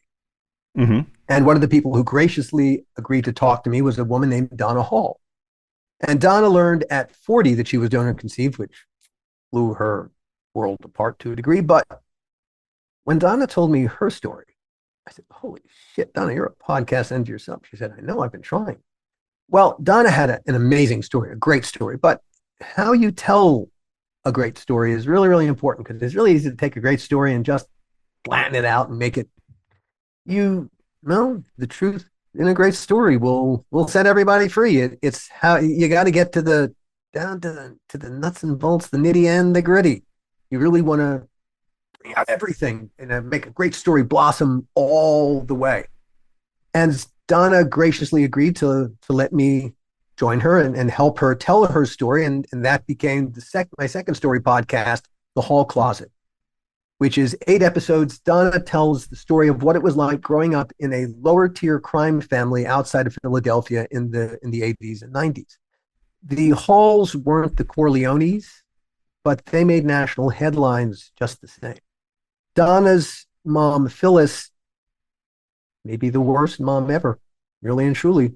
Mm-hmm. And one of the people who graciously agreed to talk to me was a woman named Donna Hall. And Donna learned at 40 that she was donor conceived, which blew her world apart to a degree. But when Donna told me her story, I said, holy shit, Donna, you're a podcast unto yourself. She said, I know, I've been trying. Well, Donna had an amazing story, a great story, but how you tell a great story is really, really important, because it's really easy to take a great story and just flatten it out and make it, the truth in a great story will set everybody free. It's how you got to get down to the nuts and bolts, the nitty and the gritty. You really want to bring out everything and make a great story blossom all the way. And Donna graciously agreed to let me join her and help her tell her story. And that became my second story podcast, The Hall Closet, which is 8 episodes. Donna tells the story of what it was like growing up in a lower tier crime family outside of Philadelphia in the 80s and 90s. The Halls weren't the Corleones, but they made national headlines just the same. Donna's mom, Phyllis, maybe the worst mom ever, really and truly,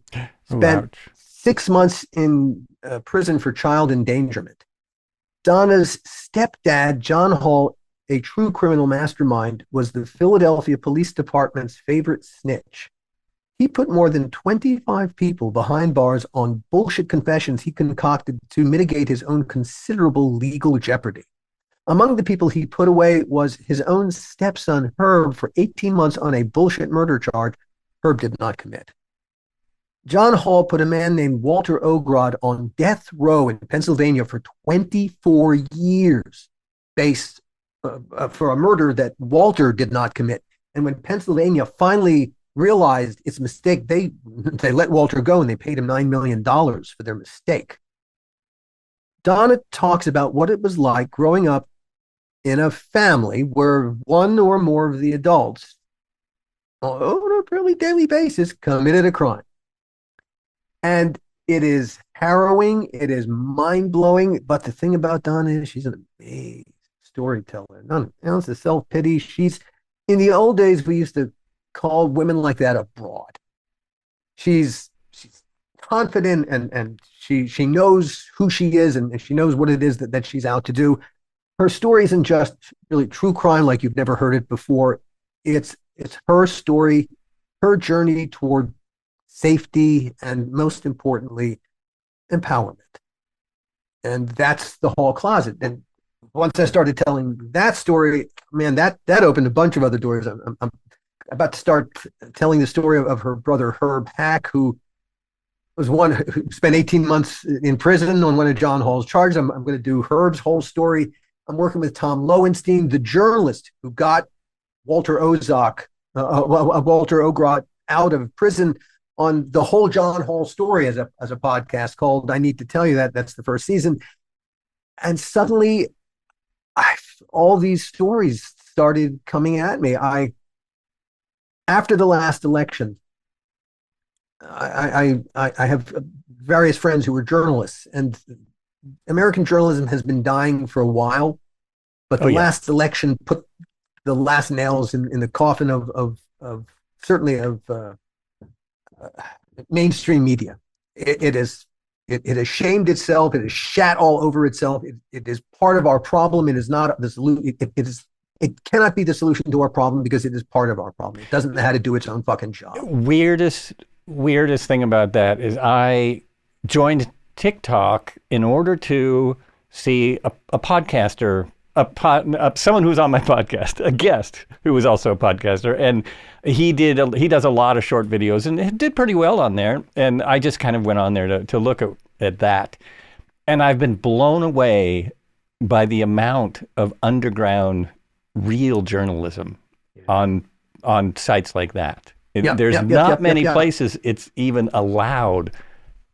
spent 6 months in prison for child endangerment. Donna's stepdad, John Hall, a true criminal mastermind, was the Philadelphia Police Department's favorite snitch. He put more than 25 people behind bars on bullshit confessions he concocted to mitigate his own considerable legal jeopardy. Among the people he put away was his own stepson, Herb, for 18 months on a bullshit murder charge Herb did not commit. John Hall put a man named Walter Ogrod on death row in Pennsylvania for 24 years based for a murder that Walter did not commit. And when Pennsylvania finally realized its mistake, they let Walter go and they paid him $9 million for their mistake. Donna talks about what it was like growing up in a family where one or more of the adults on a fairly daily basis committed a crime. And it is harrowing, it is mind-blowing, but the thing about Donna is she's an amazing storyteller. None ounce of self-pity. In the old days, we used to call women like that a broad. She's confident and she knows who she is and she knows what it is that she's out to do. Her story isn't just really true crime like you've never heard it before. It's her story, her journey toward safety, and most importantly, empowerment. And that's The Hall Closet. And once I started telling that story, man, that opened a bunch of other doors. I'm about to start telling the story of her brother, Herb Hack, who was one who spent 18 months in prison on one of John Hall's charges. I'm going to do Herb's whole story. I'm working with Tom Lowenstein, the journalist who got Walter Ogrod out of prison, on the whole John Hall story as a podcast called I Need to Tell You That. That's the first season. And suddenly all these stories started coming at me. After the last election, I have various friends who were journalists, and American journalism has been dying for a while, but the last election put the last nails in the coffin of certainly of mainstream media. It has shamed itself. It has shat all over itself. It is part of our problem. It is not the solution. It cannot be the solution to our problem because it is part of our problem. It doesn't know how to do its own fucking job. Weirdest thing about that is I joined TikTok in order to see a podcaster, someone who's on my podcast, a guest who was also a podcaster, and he does a lot of short videos and it did pretty well on there. And I just kind of went on there to look at that, and I've been blown away by the amount of underground real journalism on sites like that. There's not many places it's even allowed,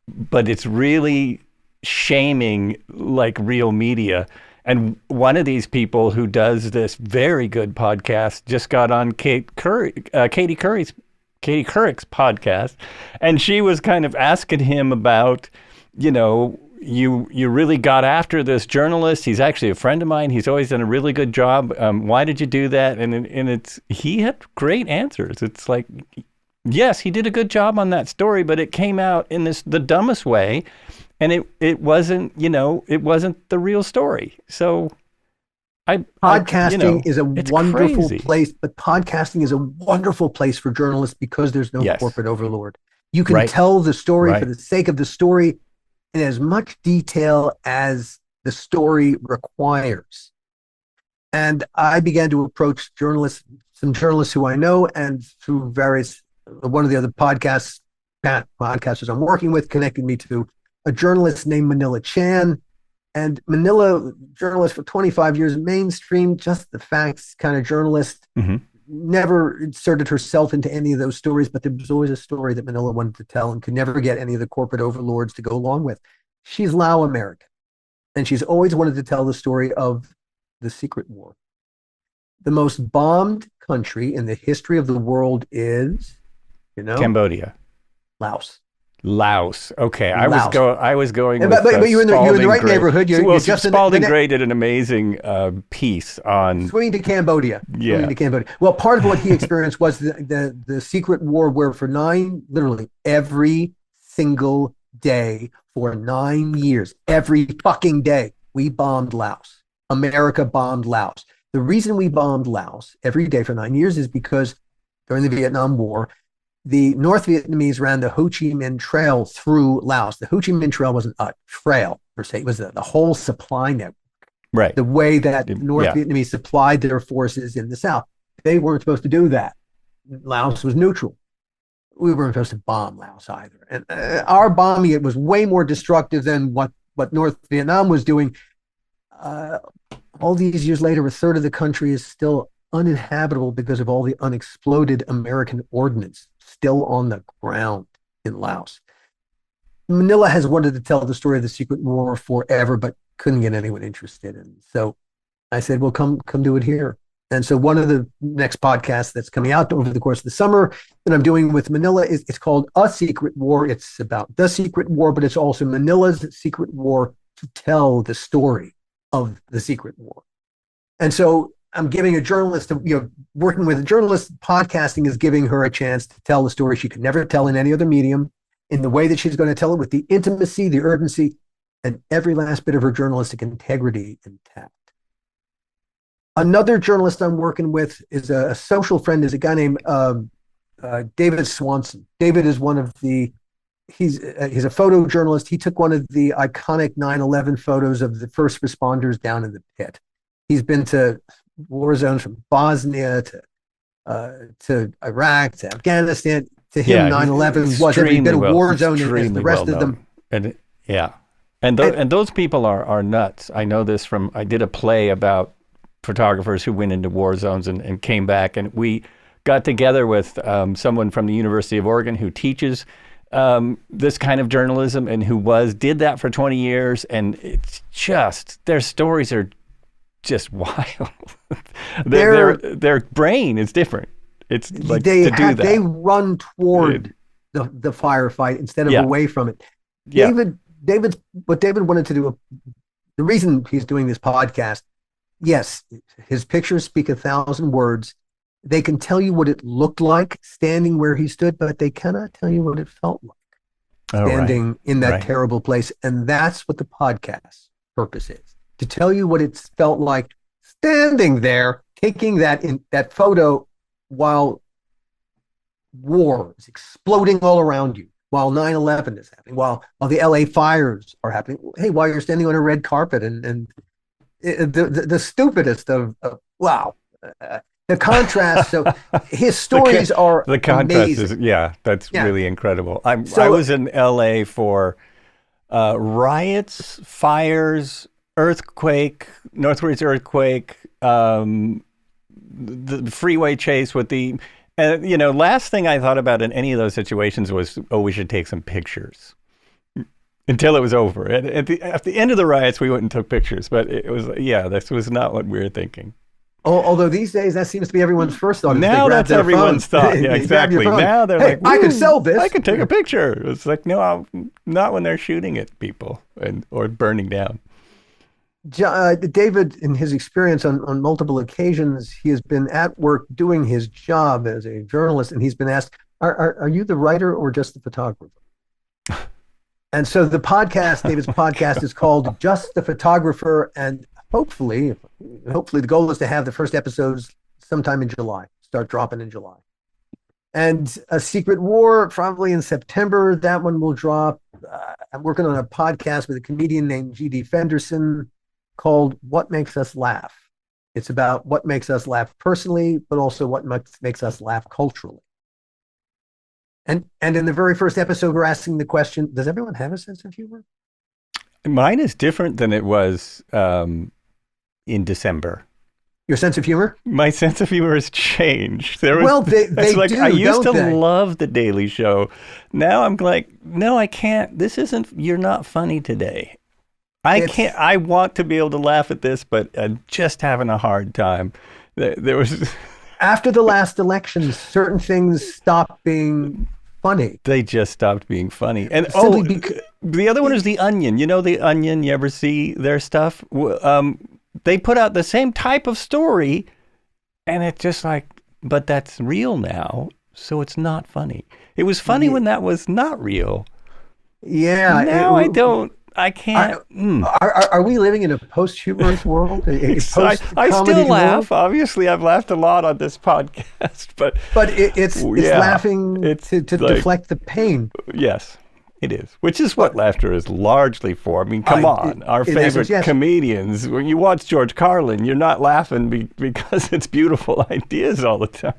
but it's really shaming like real media. And one of these people who does this very good podcast just got on Katie Couric's podcast, and she was kind of asking him about, you really got after this journalist. He's actually a friend of mine. He's always done a really good job. Why did you do that? And he had great answers. It's like, yes, he did a good job on that story, but it came out in the dumbest way. And it wasn't, it wasn't the real story. So podcasting is a wonderful crazy place, but podcasting is a wonderful place for journalists because there's no corporate overlord. You can tell the story for the sake of the story in as much detail as the story requires. And I began to approach some journalists who I know, and through one of the other podcasters I'm working with connected me to a journalist named Manila Chan. And Manila, journalist for 25 years, mainstream, just the facts kind of journalist, never inserted herself into any of those stories, but there was always a story that Manila wanted to tell and could never get any of the corporate overlords to go along with. She's Lao American, and she's always wanted to tell the story of the Secret War. The most bombed country in the history of the world is, Cambodia. Laos. Laos. Okay, Laos. I was going. But you're in the right Gray. neighborhood. You're just Spalding Gray did an amazing piece on swimming to Cambodia. Yeah. Swimming to Cambodia. Well, part of what he experienced was the secret war, where for literally every single day for 9 years, every fucking day, we bombed Laos. America bombed Laos. The reason we bombed Laos every day for 9 years is because during the Vietnam War, the North Vietnamese ran the Ho Chi Minh Trail through Laos. The Ho Chi Minh Trail wasn't a trail per se. It was the whole supply network. Right. The way that North Vietnamese supplied their forces in the South. They weren't supposed to do that. Laos was neutral. We weren't supposed to bomb Laos either. And our bombing it was way more destructive than what North Vietnam was doing. All these years later, a third of the country is still uninhabitable because of all the unexploded American ordnance still on the ground in Laos. Manila has wanted to tell the story of the Secret War forever, but couldn't get anyone interested in. So I said, well, come do it here. And so one of the next podcasts that's coming out over the course of the summer that I'm doing with Manila it's called A Secret War. It's about the Secret War, but it's also Manila's Secret War to tell the story of the Secret War. And so I'm giving a journalist, working with a journalist, podcasting is giving her a chance to tell the story she could never tell in any other medium, in the way that she's going to tell it, with the intimacy, the urgency, and every last bit of her journalistic integrity intact. Another journalist I'm working with is a social friend, is a guy named David Swanson. David is he's a photojournalist. He took one of the iconic 9/11 photos of the first responders down in the pit. He's been to war zones from Bosnia to Iraq to Afghanistan. To him, 9/11 was every bit a war zone as the rest of them. And those people are nuts. I know this I did a play about photographers who went into war zones and came back, and we got together with someone from the University of Oregon who teaches this kind of journalism and who did that for 20 years, and it's just, their stories are just wild. their brain is different. It's like they run toward the firefight instead of away from it. Yeah. What David wanted to do, the reason he's doing this podcast, yes, his pictures speak 1,000 words. They can tell you what it looked like standing where he stood, but they cannot tell you what it felt like standing in that terrible place. And that's what the podcast purpose is, to tell you what it felt like standing there, taking that photo while war is exploding all around you, while 9/11 is happening, while the LA fires are happening. Hey, while you're standing on a red carpet and the stupidest of wow. The contrast. So his stories are the contrast amazing. That's really incredible. I was in LA for riots, fires, earthquake, Northwoods earthquake, the freeway chase with last thing I thought about in any of those situations was, we should take some pictures. Until it was over. At the end of the riots, we went and took pictures, but it was, this was not what we were thinking. Although these days that seems to be everyone's first thought. Now that's everyone's thought. Yeah, exactly. Now they're like, I could sell this. I could take a picture. It's like, no, not when they're shooting at people or burning down. David, in his experience on multiple occasions, he has been at work doing his job as a journalist, and he's been asked, are you the writer or just the photographer? And so David's podcast is called Just the Photographer, and hopefully the goal is to have the first episodes sometime in July, start dropping in July. And A Secret War, probably in September, that one will drop. I'm working on a podcast with a comedian named G.D. Fenderson called What Makes Us Laugh. It's about what makes us laugh personally, but also what makes us laugh culturally. And in the very first episode, we're asking the question, does everyone have a sense of humor? Mine is different than it was in December. Your sense of humor? My sense of humor has changed. Well, they it's like do, I used to don't they? love The Daily Show. Now I'm like, no, I can't. This isn't. You're not funny today. I can't. I want to be able to laugh at this, but I'm just having a hard time. There was After the last elections, certain things stopped being funny. they just stopped being funny. And Simply because the other one is The Onion. You know The Onion? You ever see their stuff? They put out the same type of story, and it's just like, but that's real now, so it's not funny. It was funny when that was not real. yeah. Now I can't. Are we living in a post-humorous world? I Post-comedy still laugh. world? Obviously, I've laughed a lot on this podcast, but It's yeah, laughing it's to like- deflect the pain. yes, it is. Which is what laughter is largely for. I mean, come on, our in favorite essence, yes. comedians. When you watch George Carlin, you're not laughing because it's beautiful ideas all the time.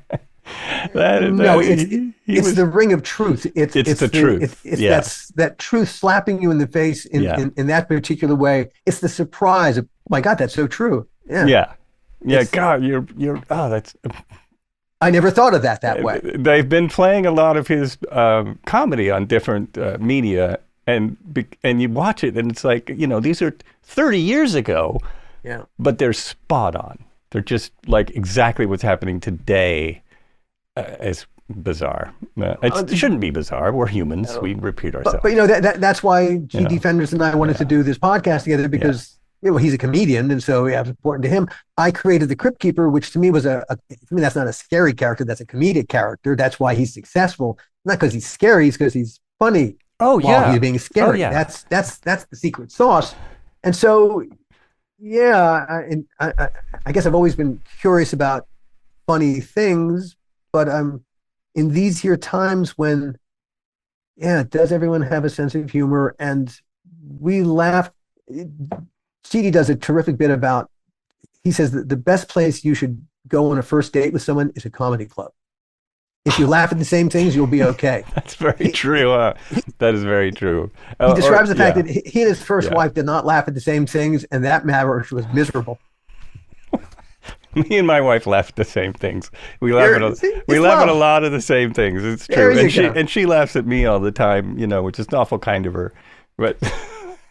No, it's was the ring of truth. It's the truth. It's that truth slapping you in the face in that particular way. It's the surprise of, oh my God, that's so true. Yeah. God, you're. Oh, that's. I never thought of that way. They've been playing a lot of his comedy on different media, and you watch it, and it's like, these are 30 years ago, Yeah. but they're spot on. They're just like exactly what's happening today. It's bizarre. It shouldn't be bizarre. We're humans. We repeat ourselves. But that's why G. Defenders and I wanted to do this podcast together, because he's a comedian, and so it's important to him. I created the Crypt Keeper, which to me was that's not a scary character. That's a comedic character. That's why he's successful. Not because he's scary, it's because he's funny. Oh yeah, while he's being scary. Oh, yeah. That's the secret sauce. And so, I guess I've always been curious about funny things, but in these here times when, does everyone have a sense of humor? And we laugh. CD does a terrific bit about, he says that the best place you should go on a first date with someone is a comedy club. If you laugh at the same things, you'll be okay. That's very true. That is very true. He describes the fact that he and his first wife did not laugh at the same things, and that marriage was miserable. Me and my wife laugh at the same things. We laugh at a lot of the same things. It's true. And she laughs at me all the time, which is awful kind of her. But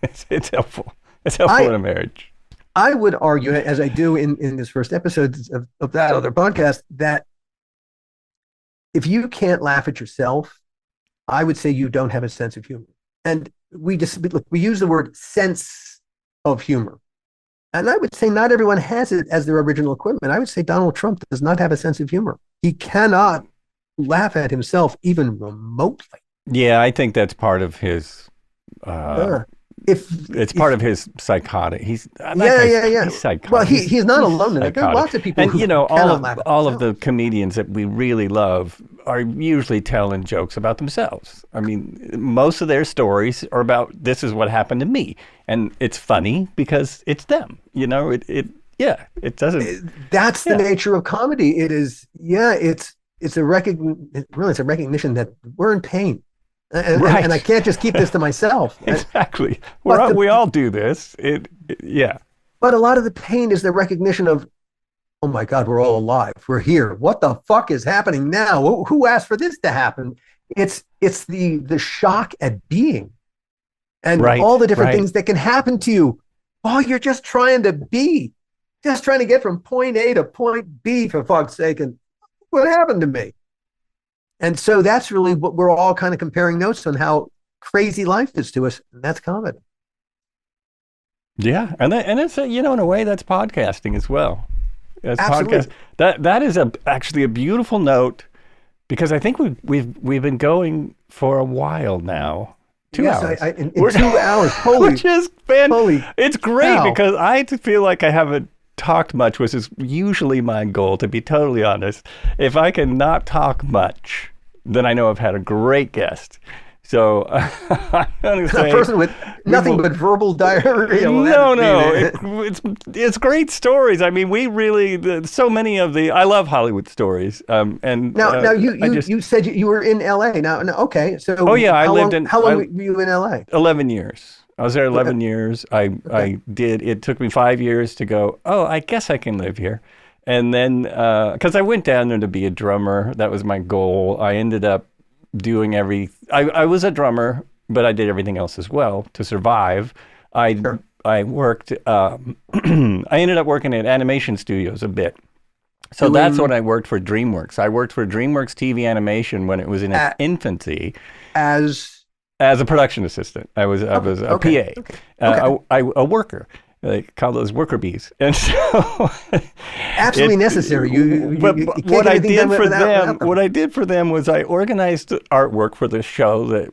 it's helpful. It's helpful in a marriage. I would argue, as I do in this first episode of that other podcast, that if you can't laugh at yourself, I would say you don't have a sense of humor. And we use the word sense of humor. And I would say not everyone has it as their original equipment. I would say Donald Trump does not have a sense of humor. He cannot laugh at himself even remotely. Yeah, I think that's part of his. It's part of his psychotic. He's psychotic. Well, he's not alone in it. There are lots of people who all of the comedians that we really love are usually telling jokes about themselves. I mean, most of their stories are about, this is what happened to me, and it's funny because it's them. It doesn't. That's the nature of comedy. It is. It's a recognition that we're in pain. And I can't just keep this to myself. Exactly. We all do this. But a lot of the pain is the recognition of, oh my God, we're all alive. We're here. What the fuck is happening now? Who asked for this to happen? It's the shock at being, and all the different things that can happen to you while you're just trying to get from point A to point B, for fuck's sake. And what happened to me? And so that's really what we're all kind of comparing notes on, how crazy life is to us. And that's comedy. Yeah. And it's, in a way, that's podcasting as well. Absolutely. That is actually a beautiful note, because I think we've been going for a while now. 2 hours. In 2 hours. Which is it's great, because I feel like I haven't talked much, which is usually my goal, to be totally honest. If I can not talk much, then I know I've had a great guest. So I'm going to say, a person with nothing but verbal diarrhea. It's great stories. I mean, we really, so many of I love Hollywood stories. Now you said you were in L.A. Now, okay. So how long were you in L.A.? 11 years. I was there 11 years. It took me 5 years to go, I guess I can live here. And then, because I went down there to be a drummer, that was my goal. I ended up doing I was a drummer, but I did everything else as well to survive. Sure. I worked, I ended up working at animation studios a bit. So Doing- that's when I worked for DreamWorks. I worked for DreamWorks TV Animation when it was in its infancy As as a production assistant. I was a okay, PA, okay. a worker. They call those worker bees. And so absolutely necessary. You but can't what get I anything did done for without them, what I did for them was I organized artwork for the show that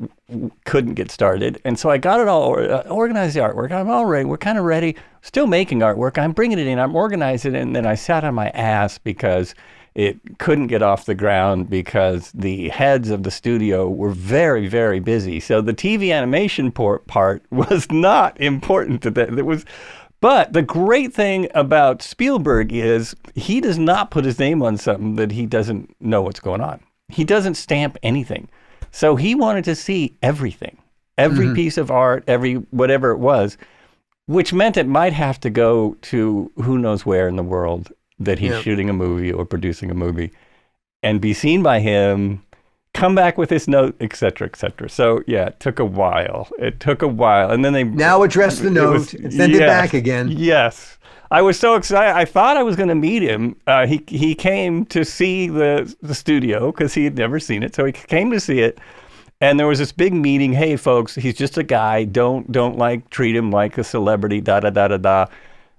couldn't get started, and so I got it all organized the artwork. I'm all ready. We're kind of ready. Still making artwork. I'm bringing it in. I'm organizing it, and then I sat on my ass because it couldn't get off the ground because the heads of the studio were very, very busy. So the TV animation part was not important to them. It was. But the great thing about Spielberg is he does not put his name on something that he doesn't know what's going on. He doesn't stamp anything. So he wanted to see everything, every piece of art, every whatever it was, which meant it might have to go to who knows where in the world that he's shooting a movie or producing a movie and be seen by him, come back with his note, et cetera, et cetera. So yeah, it took a while. And then they now address the note and send it back again. Yes. I was so excited. I thought I was going to meet him. He came to see the studio because he had never seen it. So he came to see it. And there was this big meeting. Hey, folks, he's just a guy. Don't treat him like a celebrity, da-da-da-da-da.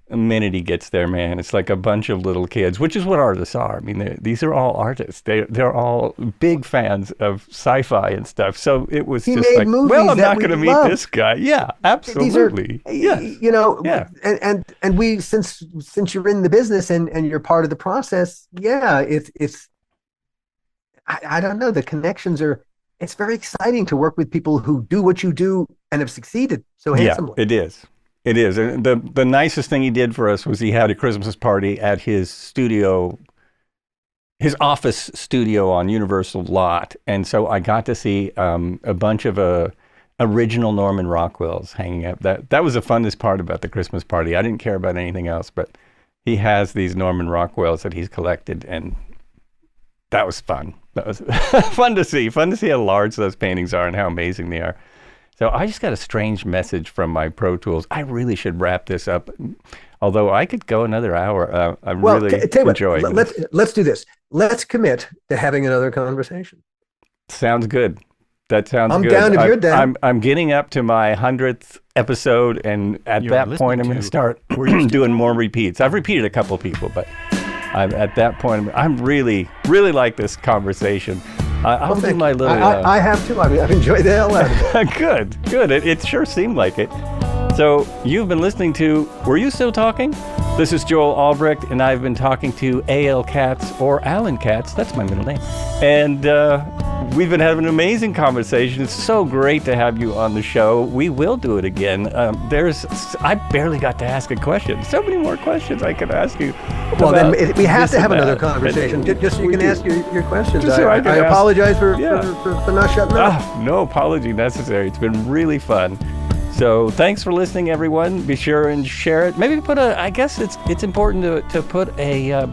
The minute he gets there, man, it's like a bunch of little kids, which is what artists are. I mean, these are all artists. They're all big fans of sci-fi and stuff. So it was He just made like, movies well, I'm that not we going to meet love. this guy. Yeah, absolutely. Yes. You know, Yeah. and we since you're in the business and you're part of the process, yeah, it's I don't know, the connections are. It's very exciting to work with people who do what you do and have succeeded so handsomely. Yeah, it is. It is. And the nicest thing he did for us was he had a Christmas party at his studio, his office studio on Universal lot. And so I got to see a bunch of original Norman Rockwells hanging up. That was the funnest part about the Christmas party. I didn't care about anything else, but he has these Norman Rockwells that he's collected, and that was fun. That was fun to see how large those paintings are and how amazing they are. So I just got a strange message from my Pro Tools. I really should wrap this up. Although I could go another hour. I'm really enjoying this. Let's do this. Let's commit to having another conversation. Sounds good. That sounds I'm good. down if you're down. I'm getting up to my 100th episode, and at You're that listening point, I'm going to start doing more repeats. I've repeated a couple people, but at that point, I'm really, really like this conversation. I'll do my little... I have too. I've enjoyed the hell out of it. Good. It sure seemed like it. So you've been listening to Were You Still Talking? This is Joel Albrecht, and I've been talking to A.L. Katz, or Alan Katz. That's my middle name. And we've been having an amazing conversation. It's so great to have you on the show. We will do it again. I barely got to ask a question. So many more questions I could ask you. Well, then we have to have another conversation, just so you can ask your questions. I apologize for not shutting up. No apology necessary. It's been really fun. So thanks for listening, everyone. Be sure and share it. Maybe I guess it's important to put a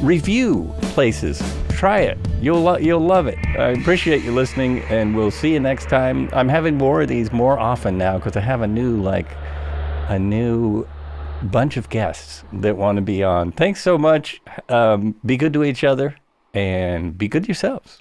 review places. Try it. You'll love it. I appreciate you listening, and we'll see you next time. I'm having more of these more often now because I have a new bunch of guests that want to be on. Thanks so much. Be good to each other and be good to yourselves.